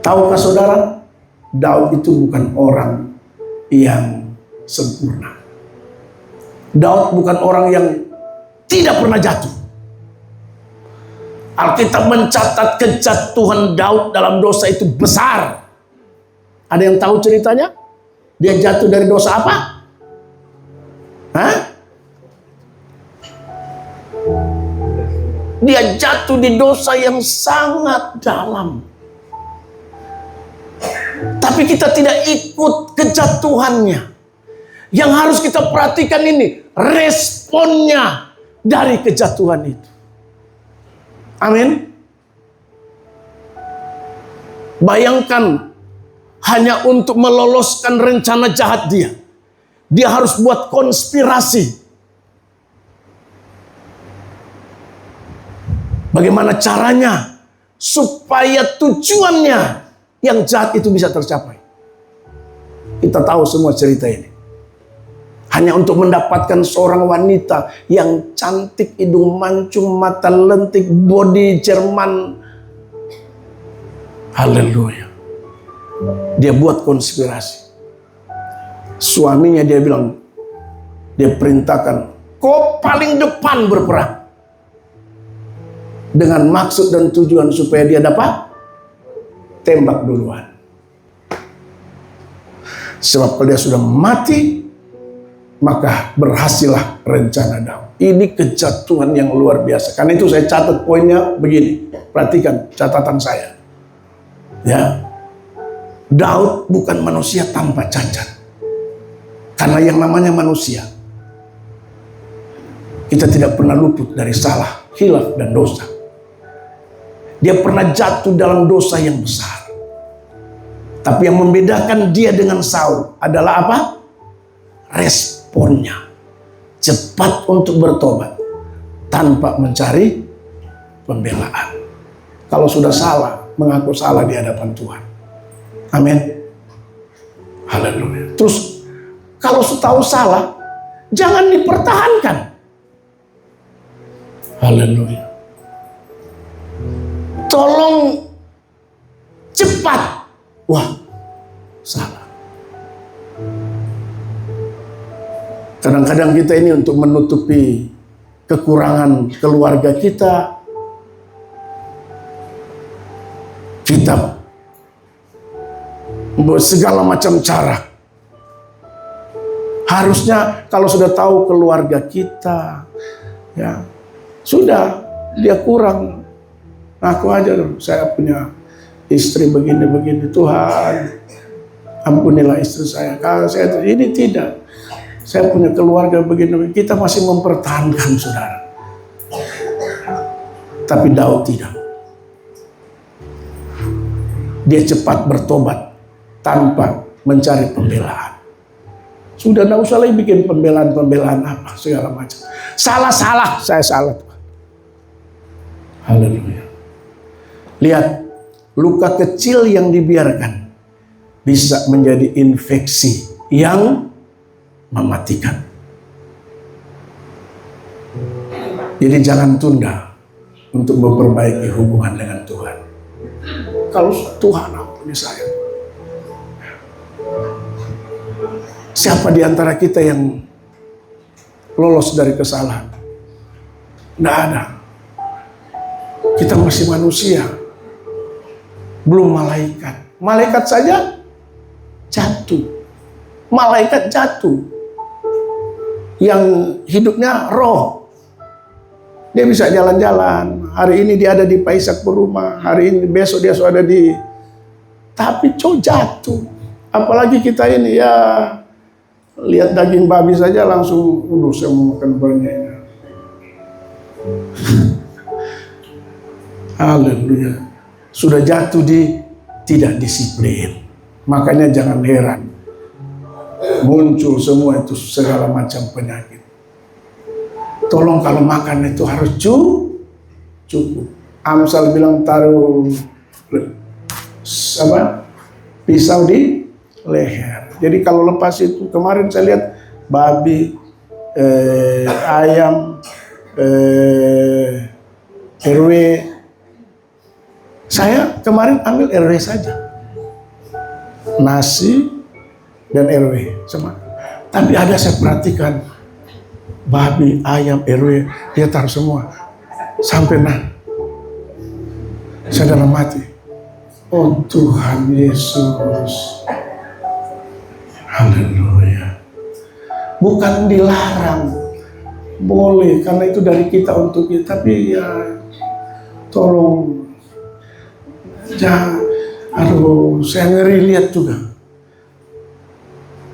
Tahukah saudara, Daud itu bukan orang yang sempurna. Daud bukan orang yang tidak pernah jatuh. Alkitab mencatat kejatuhan Daud dalam dosa itu besar. Ada yang tahu ceritanya? Dia jatuh dari dosa apa? Hah? Dia jatuh di dosa yang sangat dalam. Tapi kita tidak ikut kejatuhannya. Yang harus kita perhatikan ini responnya dari kejatuhan itu. Amin. Bayangkan, hanya untuk meloloskan rencana jahat dia harus buat konspirasi. Bagaimana caranya supaya tujuannya yang jahat itu bisa tercapai? Kita tahu semua cerita ini. Hanya untuk mendapatkan seorang wanita yang cantik, hidung mancung, mata lentik, body Jerman. Haleluya. Dia buat konspirasi. Suaminya dia bilang, dia perintahkan, kau paling depan berperang. Dengan maksud dan tujuan supaya dia dapat tembak duluan. Sebab kalau dia sudah mati, maka berhasillah rencana Daud. Ini kejatuhan yang luar biasa. Karena itu saya catat poinnya begini. Perhatikan catatan saya. Ya, Daud bukan manusia tanpa cacat. Karena yang namanya manusia, kita tidak pernah luput dari salah, khilaf, dan dosa. Dia pernah jatuh dalam dosa yang besar. Tapi yang membedakan dia dengan Saul adalah apa? Responnya. Cepat untuk bertobat tanpa mencari pembelaan. Kalau sudah salah, mengaku salah di hadapan Tuhan. Amin. Haleluya. Terus kalau tahu salah, jangan dipertahankan. Haleluya. Tolong cepat. Wah, salah. Kadang-kadang kita ini untuk menutupi kekurangan keluarga kita membuat segala macam cara. Harusnya kalau sudah tahu keluarga kita, ya sudah, dia kurang, ngaku aja, saya punya istri begini-begini, Tuhan ampunilah istri saya. Kalau saya ini tidak, saya punya keluarga begini, kita masih mempertahankan, saudara. Tapi Daud tidak. Dia cepat bertobat tanpa mencari pembelaan. Sudah, tidak usah lagi bikin pembelaan-pembelaan apa segala macam. Salah, saya salah, Tuhan. Haleluya. Lihat, luka kecil yang dibiarkan bisa menjadi infeksi yang mematikan. Jadi jangan tunda untuk memperbaiki hubungan dengan Tuhan. Kalau Tuhan ampuni saya, siapa di antara kita yang lolos dari kesalahan? Tidak ada. Kita masih manusia, belum malaikat. Malaikat saja jatuh. Malaikat jatuh. Yang hidupnya roh. Dia bisa jalan-jalan. Hari ini dia ada di Paisak Berumah. Hari ini, besok dia sudah ada di... Tapi jatuh. Apalagi kita ini ya... Lihat daging babi saja langsung, saya mau makan banyak. Haleluya. Sudah jatuh di tidak disiplin. Makanya jangan heran. Muncul semua itu segala macam penyakit. Tolong kalau makan itu harus cukup. Amsal bilang taruh pisau di leher. Jadi kalau lepas itu, kemarin saya lihat babi, ayam, RW. Saya kemarin ambil RW saja. Nasi dan RW sama. Tapi ada saya perhatikan babi, ayam, RW, dia taruh semua. Sampai saya dalam hati. Oh Tuhan Yesus. Haleluya. Bukan dilarang. Boleh, karena itu dari kita untuk kita. Tapi ya, tolong. Saya ngeri lihat juga.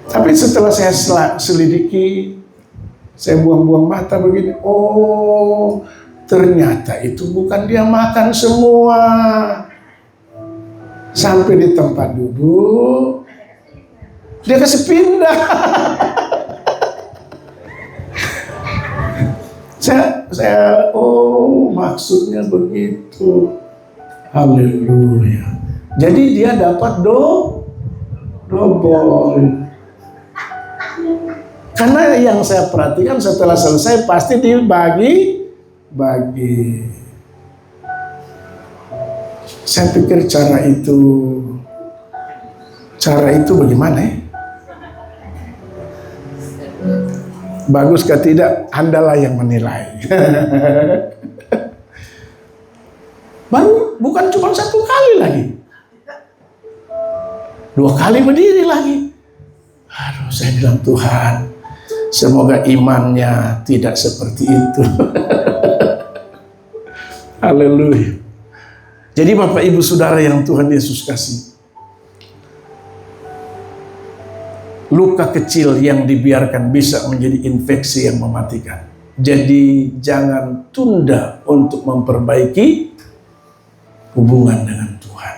Tapi setelah saya selidiki, saya buang-buang mata begini. Oh, ternyata itu bukan dia makan semua. Sampai di tempat duduk, dia kasih pindah. saya maksudnya begitu. Haleluya. Jadi dia dapat double. Karena yang saya perhatikan setelah selesai pasti dibagi. Saya pikir cara itu bagaimana ya? Bagus kah tidak? Andalah yang menilai. Baru bukan cuma 1 kali lagi. 2 kali berdiri lagi. Aduh, saya bilang Tuhan, semoga imannya tidak seperti itu. Haleluya. Jadi Bapak Ibu Saudara yang Tuhan Yesus kasih, luka kecil yang dibiarkan bisa menjadi infeksi yang mematikan. Jadi jangan tunda untuk memperbaiki hubungan dengan Tuhan.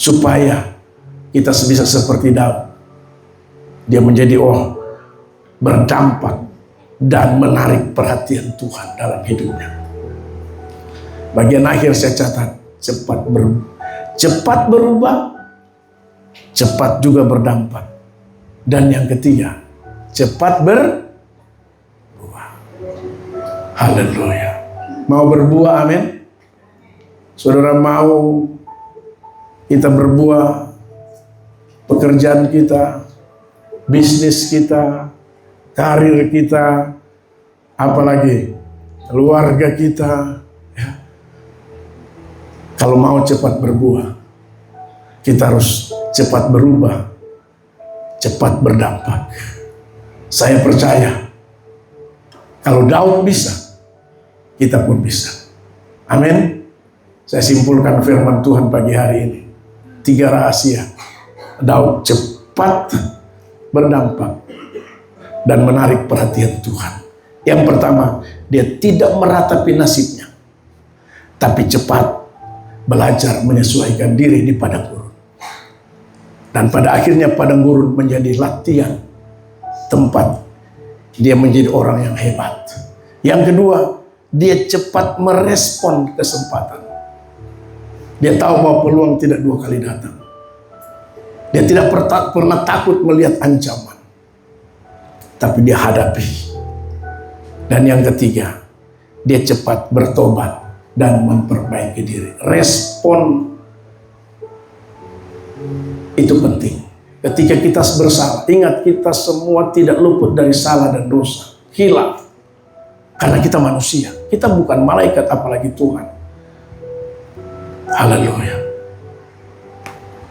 Supaya kita bisa seperti Daud. Dia menjadi berdampak dan menarik perhatian Tuhan dalam hidupnya. Bagian akhir saya catat, cepat berubah, cepat juga berdampak. Dan yang ketiga, cepat berbuah. Haleluya. Mau berbuah, amin. Saudara mau kita berbuah, pekerjaan kita, bisnis kita, karir kita, apalagi keluarga kita. Ya. Kalau mau cepat berbuah, kita harus cepat berubah, cepat berdampak. Saya percaya kalau Daud bisa, kita pun bisa. Amin. Saya simpulkan firman Tuhan pagi hari ini. 3 rahasia Daud cepat berdampak dan menarik perhatian Tuhan. Yang pertama, dia tidak meratapi nasibnya, tapi cepat belajar menyesuaikan diri di padang gurun. Dan pada akhirnya padang gurun menjadi latihan tempat dia menjadi orang yang hebat. Yang kedua, dia cepat merespon kesempatan. Dia tahu bahwa peluang tidak 2 kali datang. Dia tidak pernah takut melihat ancaman, tapi dia hadapi. Dan yang ketiga, dia cepat bertobat dan memperbaiki diri. Respon itu penting. Ketika kita bersalah, ingat kita semua tidak luput dari salah dan dosa, hilaf. Karena kita manusia, kita bukan malaikat apalagi Tuhan. Haleluya.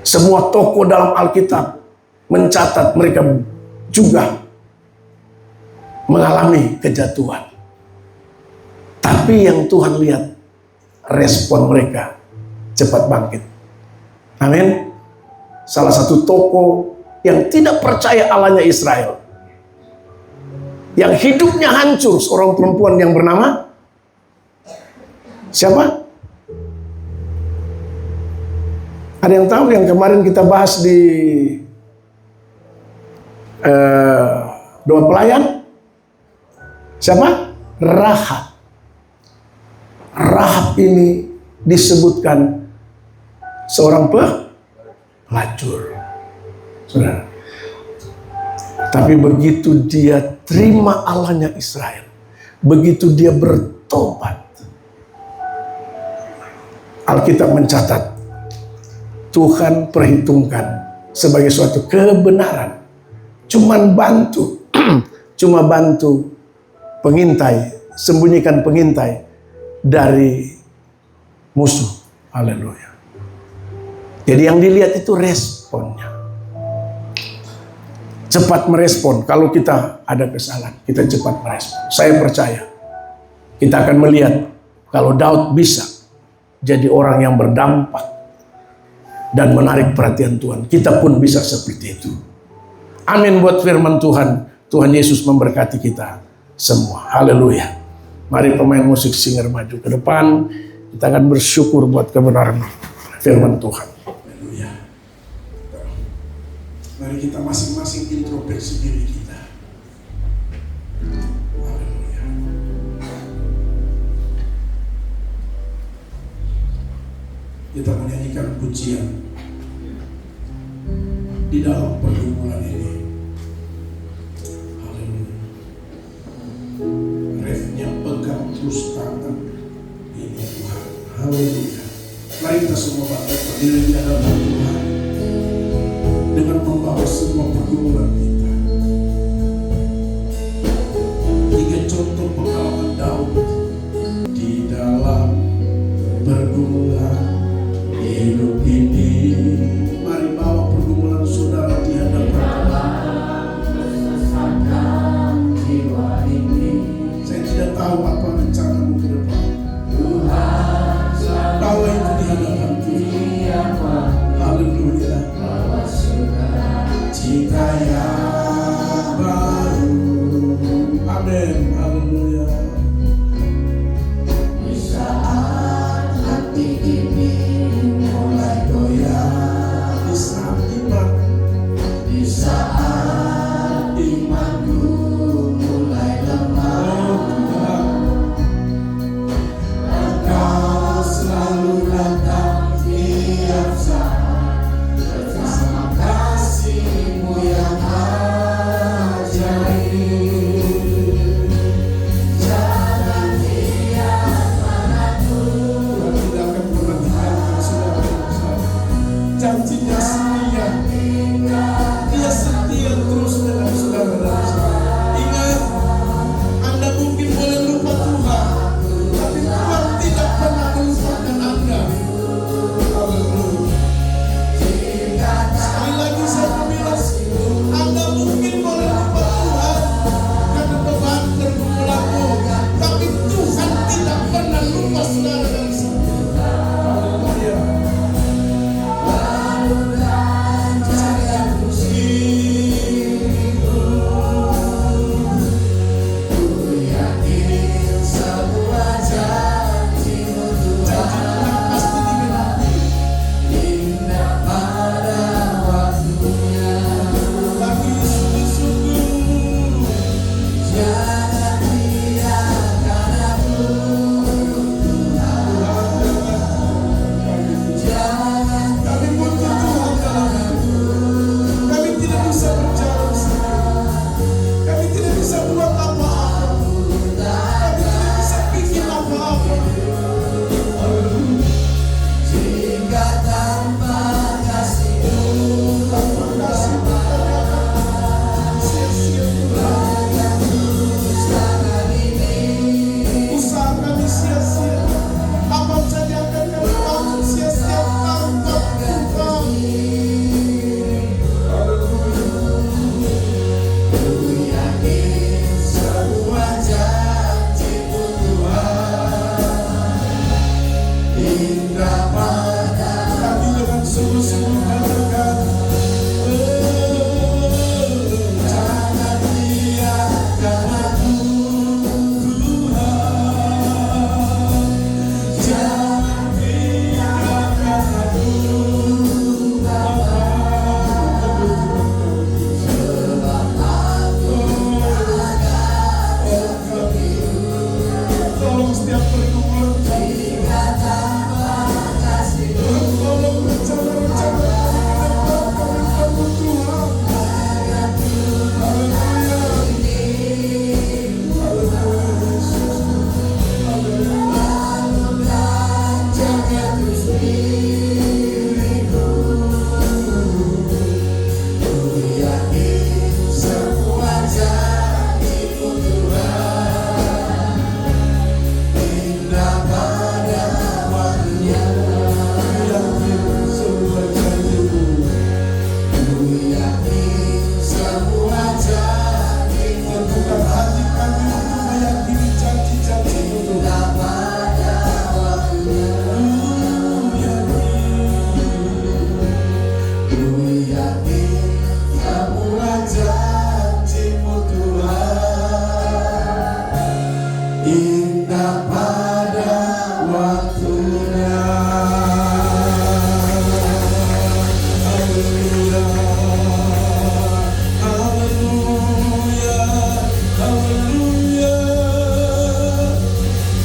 Semua tokoh dalam Alkitab mencatat mereka juga mengalami kejatuhan. Tapi yang Tuhan lihat, respon mereka cepat bangkit. Amin. Salah satu tokoh yang tidak percaya Allahnya Israel, yang hidupnya hancur, seorang perempuan yang bernama siapa? Ada yang tahu yang kemarin kita bahas di doa pelayan? Siapa? Rahab. Rahab ini disebutkan seorang pelacur, saudara. Tapi begitu dia terima Allahnya Israel, begitu dia bertobat, Alkitab mencatat Tuhan perhitungkan sebagai suatu kebenaran. Cuma bantu pengintai, sembunyikan pengintai dari musuh. Haleluya. Jadi yang dilihat itu responnya. Cepat merespon. Kalau kita ada kesalahan, kita cepat merespon. Saya percaya kita akan melihat kalau Daud bisa jadi orang yang berdampak dan menarik perhatian Tuhan, kita pun bisa seperti itu. Amin buat firman Tuhan. Tuhan Yesus memberkati kita semua. Haleluya. Mari pemain musik singer maju ke depan. Kita akan bersyukur buat kebenaran firman Tuhan. Haleluya. Mari kita masing-masing introspeksi diri kita. Haleluya. Kita menyanyikan pujian di dalam pergumulan ini. Haleluya. Refnya pegang terus tangan ini Tuhan. Haleluya. Mari kita semua bangkit berdiri di hadapan Tuhan dengan membawa semua pergumulan kita. 3 contoh pengalaman Daud di dalam pergumulan hidup ini. Mari bawa pergumulan saudara di hadapan Tuhan. Saya tidak tahu apa rencanamu ke depan. Bawa itu di hadapan Tuhan. Haleluya. Jika yang indah pada kami dengan sungguh-sungguh katakan, jangan biarkan aku Tuhan, jangan biarkan aku Bapa. Tolong setiap pergumulan kami, tolong rencana-rencana kami bangun Tuhan. Haleluya, haleluya Yesus, haleluya. Jaga terus diriku, ku yakin semua janji-Mu Tuhan indah pada waktunya. Yakin semua janji-Mu, ku yakin semua janji-Mu. Tentukan hati kami untuk meyakini janji-janji-Mu Tuhan. Pada waktunya, ku yakin semua janji-Mu Tuhan indah pada waktunya. Haleluya, haleluya, haleluya.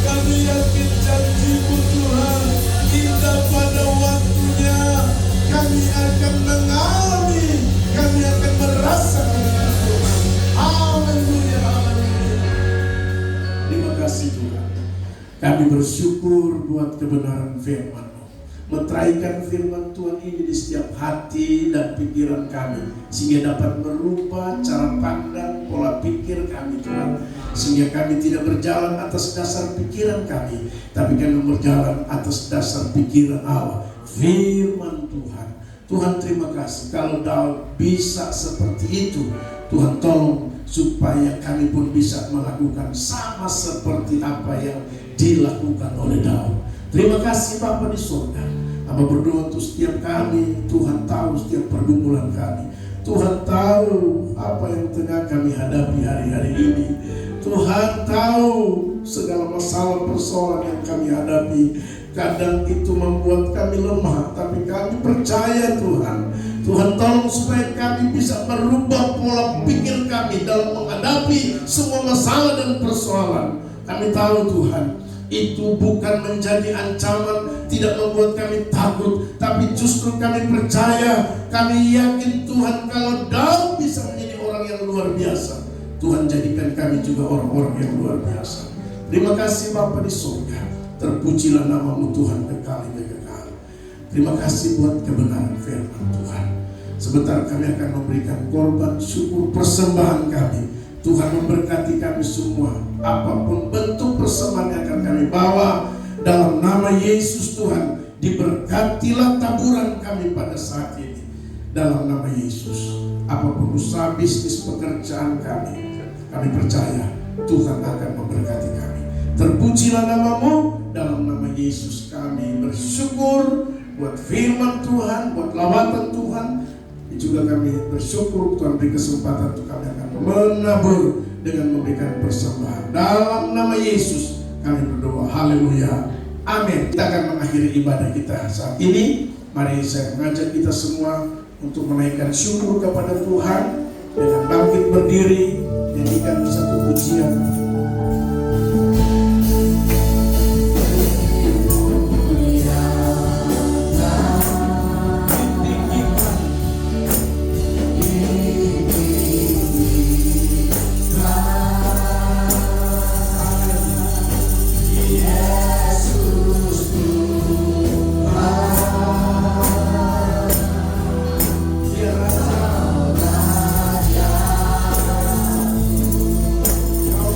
Kami yakin janji-Mu Tuhan indah pada waktunya. Kami akan mengalami, kami akan merasakan Tuhan. Haleluya, haleluya. Terima kasih Tuhan. Kami bersyukur buat kebenaran firman-Mu. Meteraikan firman Tuhan ini di setiap hati dan pikiran kami, sehingga dapat merubah cara pandang, pola pikir kami Tuhan. Sehingga kami tidak berjalan atas dasar pikiran kami, tapi kami berjalan atas dasar pikiran Allah, firman Tuhan. Tuhan terima kasih kalau Daud bisa seperti itu. Tuhan tolong supaya kami pun bisa melakukan sama seperti apa yang dilakukan oleh Daud. Terima kasih Bapa di surga. Hamba berdoa untuk setiap kami. Tuhan tahu setiap pergumulan kami. Tuhan tahu apa yang tengah kami hadapi hari-hari ini. Tuhan tahu segala masalah persoalan yang kami hadapi. Kadang itu membuat kami lemah, tapi kami percaya Tuhan. Tuhan tolong supaya kami bisa merubah pola pikir kami dalam menghadapi semua masalah dan persoalan. Kami tahu Tuhan, itu bukan menjadi ancaman, tidak membuat kami takut, tapi justru kami percaya, kami yakin Tuhan kalau Daud bisa menjadi orang yang luar biasa, Tuhan jadikan kami juga orang-orang yang luar biasa. Terima kasih Bapa di surga, terpujilah nama-Mu Tuhan kekal. Terima kasih buat kebenaran firman Tuhan. Sebentar kami akan memberikan korban syukur persembahan kami. Tuhan memberkati kami semua. Apapun bentuk persembahan yang akan kami bawa, dalam nama Yesus Tuhan, diberkatilah taburan kami pada saat ini. Dalam nama Yesus, apapun usaha bisnis pekerjaan kami percaya Tuhan akan memberkati kami. Terpujilah nama-Mu, dalam nama Yesus kami bersyukur buat firman Tuhan, buat lawatan Tuhan. Juga kami bersyukur Tuhan beri kesempatan untuk kami akan menabur dengan memberikan persembahan. Dalam nama Yesus kami berdoa, haleluya, amin. Kita akan mengakhiri ibadah kita saat ini. Mari saya mengajak kita semua untuk menaikkan syukur kepada Tuhan dengan bangkit berdiri, nyanyikan satu pujian. Kau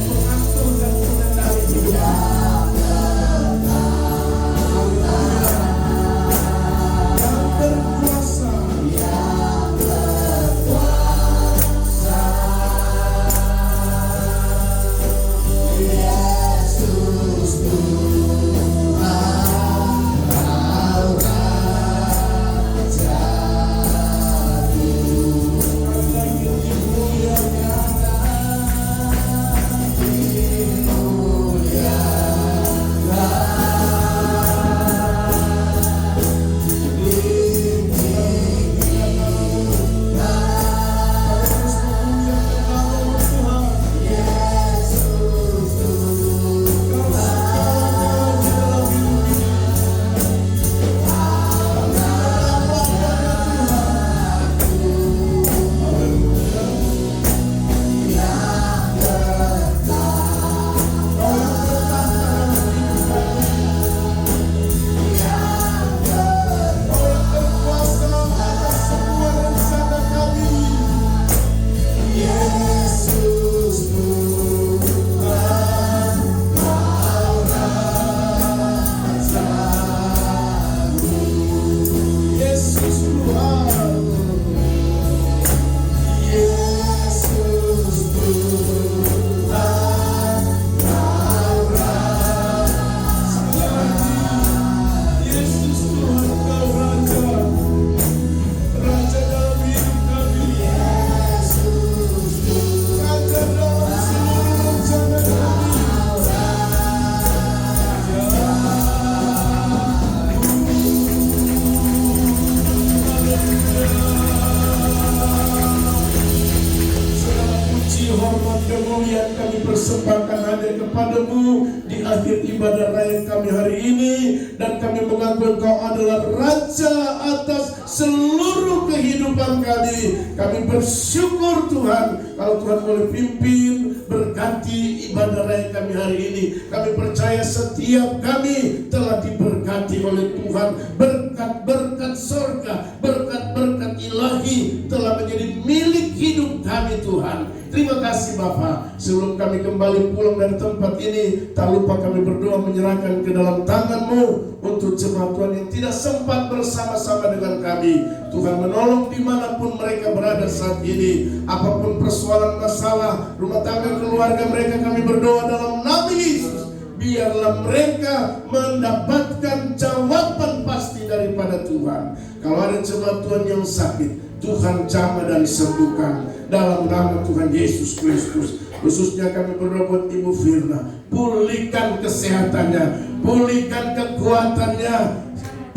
persembahkan hanya kepadamu di akhir ibadah raya kami hari ini. Dan kami mengaku Engkau adalah Raja atas seluruh kehidupan kami. Kami bersyukur Tuhan, kalau Tuhan boleh pimpin, berkati ibadah raya kami hari ini. Kami percaya setiap kami telah diberkati oleh Tuhan. Berkat-berkat surga, berkat-berkat ilahi telah menjadi milik hidup kami Tuhan. Terima kasih Bapa. Sebelum kami kembali pulang dari tempat ini, tak lupa kami berdoa menyerahkan ke dalam tangan-Mu untuk jemaat Tuhan yang tidak sempat bersama-sama dengan kami. Tuhan menolong dimanapun mereka berada saat ini. Apapun persoalan masalah rumah tangga keluarga mereka, kami berdoa dalam nama Yesus. Biarlah mereka mendapatkan jawaban pasti daripada Tuhan. Kalau ada jemaat Tuhan yang sakit, Tuhan jamah dan sembuhkan dalam nama Tuhan Yesus Kristus. Khususnya kami berdoa buat Ibu Firna, pulihkan kesehatannya, pulihkan kekuatannya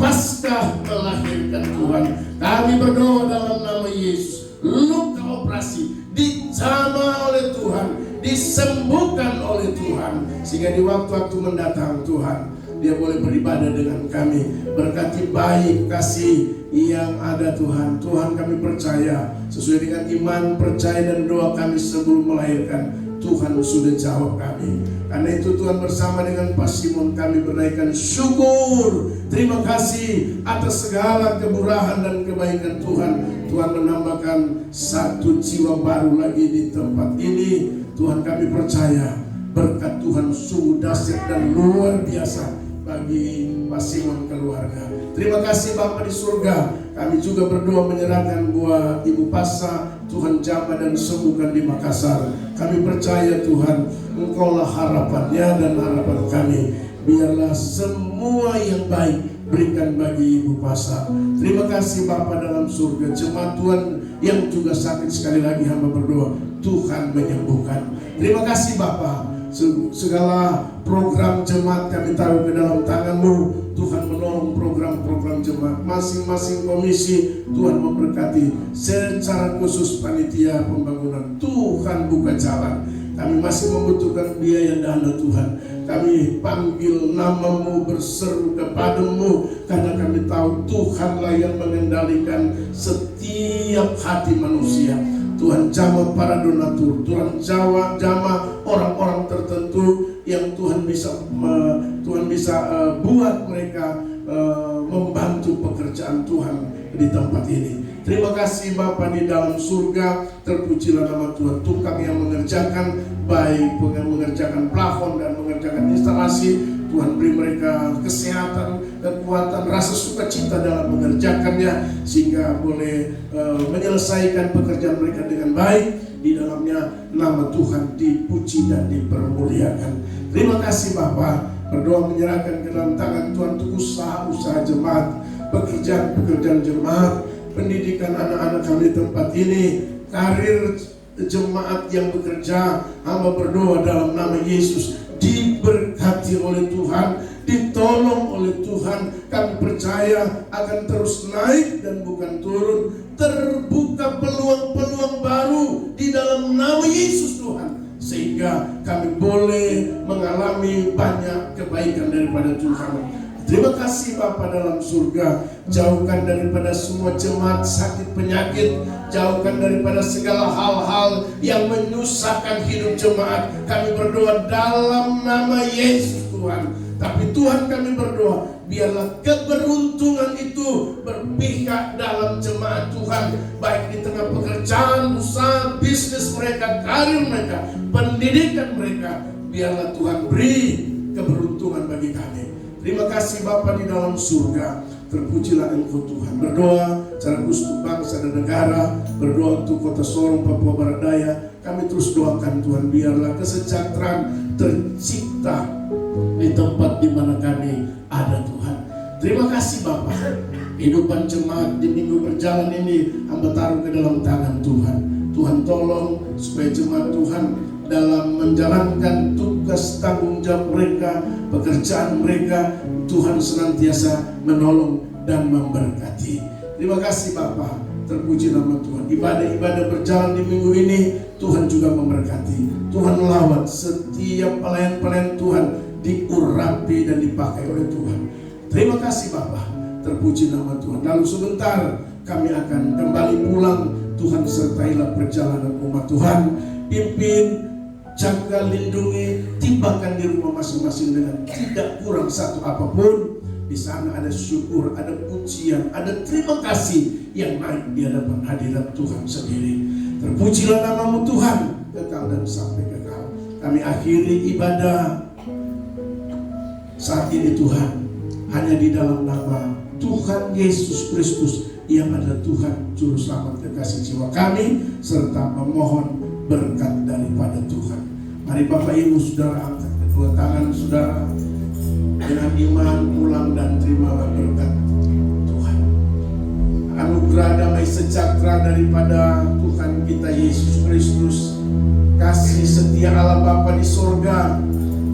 pasca melahirkan Tuhan. Kami berdoa dalam nama Yesus, luka operasi dijamah oleh Tuhan, disembuhkan oleh Tuhan, sehingga di waktu-waktu mendatang Tuhan dia boleh beribadah dengan kami. Berkati bayi kasih yang ada Tuhan. Tuhan kami percaya sesuai dengan iman, percaya dan doa kami sebelum melahirkan, Tuhan sudah jawab kami. Karena itu Tuhan bersama dengan Pak Simon kami menaikkan syukur. Terima kasih atas segala kemurahan dan kebaikan Tuhan. Tuhan menambahkan satu jiwa baru lagi di tempat ini. Tuhan kami percaya berkat Tuhan sungguh dahsyat dan luar biasa bagi Pak Simon keluarga. Terima kasih Bapa di surga. Kami juga berdoa menyerahkan buat Ibu Pasa, Tuhan jamah dan sembuhkan di Makassar. Kami percaya Tuhan, Engkaulah harapannya dan harapan kami. Biarlah semua yang baik berikan bagi Ibu Pasa. Terima kasih Bapa dalam surga. Jemaat Tuhan yang juga sakit, sekali lagi hamba berdoa, Tuhan menyembuhkan. Terima kasih Bapa. Segala program jemaat kami taruh ke dalam tangan-Mu. Tuhan menolong program-program jemaat. Masing-masing komisi Tuhan memberkati. Secara khusus panitia pembangunan, Tuhan buka jalan. Kami masih membutuhkan biaya dana Tuhan. Kami panggil nama-Mu, berseru kepadamu, karena kami tahu Tuhanlah yang mengendalikan setiap hati manusia. Tuhan jamah para donatur, Tuhan jamah orang-orang tertentu yang Tuhan bisa buat mereka membantu pekerjaan Tuhan di tempat ini. Terima kasih Bapa di dalam surga, terpujilah nama Tuhan. Tukang yang mengerjakan, baik yang mengerjakan plafon dan mengerjakan instalasi, Tuhan beri mereka kesehatan, kekuatan, rasa sukacita dalam mengerjakannya, sehingga boleh menyelesaikan pekerjaan mereka dengan baik. Di dalamnya nama Tuhan dipuji dan dipermuliakan. Terima kasih Bapa. Berdoa menyerahkan ke dalam tangan Tuhan untuk usaha-usaha jemaat, pekerjaan-pekerjaan jemaat, pendidikan anak-anak kami di tempat ini, karir jemaat yang bekerja. Hamba berdoa dalam nama Yesus, diberkati oleh Tuhan, ditolong oleh Tuhan. Kami percaya akan terus naik dan bukan turun. Terbuka peluang-peluang baru di dalam nama Yesus Tuhan, sehingga kami boleh mengalami banyak kebaikan daripada Tuhan. Terima kasih Bapa dalam surga. Jauhkan daripada semua jemaat sakit penyakit, jauhkan daripada segala hal-hal yang menyusahkan hidup jemaat. Kami berdoa dalam nama Yesus Tuhan. Tapi Tuhan kami berdoa, biarlah keberuntungan itu berpihak dalam jemaat Tuhan, baik di tengah pekerjaan, usaha, bisnis mereka, karir mereka, pendidikan mereka. Biarlah Tuhan beri keberuntungan bagi kami. Terima kasih Bapa di dalam surga. Terpujilah Engkau Tuhan. Berdoa secara khusus untuk bangsa dan negara. Berdoa untuk kota Sorong, Papua Barat Daya. Kami terus doakan Tuhan, biarlah kesejahteraan tercipta di tempat di mana kami ada Tuhan. Terima kasih Bapa. Kehidupan jemaat di minggu berjalan ini hamba taruh ke dalam tangan Tuhan. Tuhan tolong supaya jemaat Tuhan dalam menjalankan tugas tanggung jawab mereka, pekerjaan mereka, Tuhan senantiasa menolong dan memberkati. Terima kasih Bapa. Terpuji nama Tuhan. Ibadah-ibadah berjalan di minggu ini, Tuhan juga memberkati. Tuhan lawat setiap pelayan-pelayan Tuhan, diurapi dan dipakai oleh Tuhan. Terima kasih Bapa. Terpuji nama Tuhan. Lalu sebentar kami akan kembali pulang. Tuhan sertailah perjalanan umat Tuhan. Pimpin, jaga, lindungi, tibakan di rumah masing-masing dengan tidak kurang satu apapun. Di sana ada syukur, ada pujian, ada terima kasih yang naik di hadapan hadirat Tuhan sendiri. Terpujilah namamu Tuhan, kekal dan sampai kekal. Kami akhiri ibadah saat ini Tuhan, hanya di dalam nama Tuhan Yesus Kristus yang adalah Tuhan Juru Selamat kekasih jiwa kami, serta memohon berkat daripada Tuhan. Mari Bapak Ibu Saudara angkat kedua tangan Saudara, dengan iman pulang dan terimalah berkat Tuhan. Anugerah damai sejahtera daripada Tuhan kita Yesus Kristus, kasih setia Allah Bapa di sorga,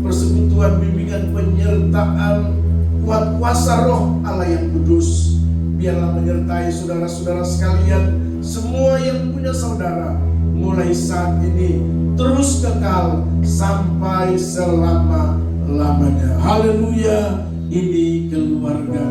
persekutuan bimbingan penyertaan kuat kuasa roh Allah yang kudus, biarlah menyertai saudara-saudara sekalian, semua yang punya saudara, mulai saat ini terus kekal sampai selama-lamanya. Haleluya. Ini keluarga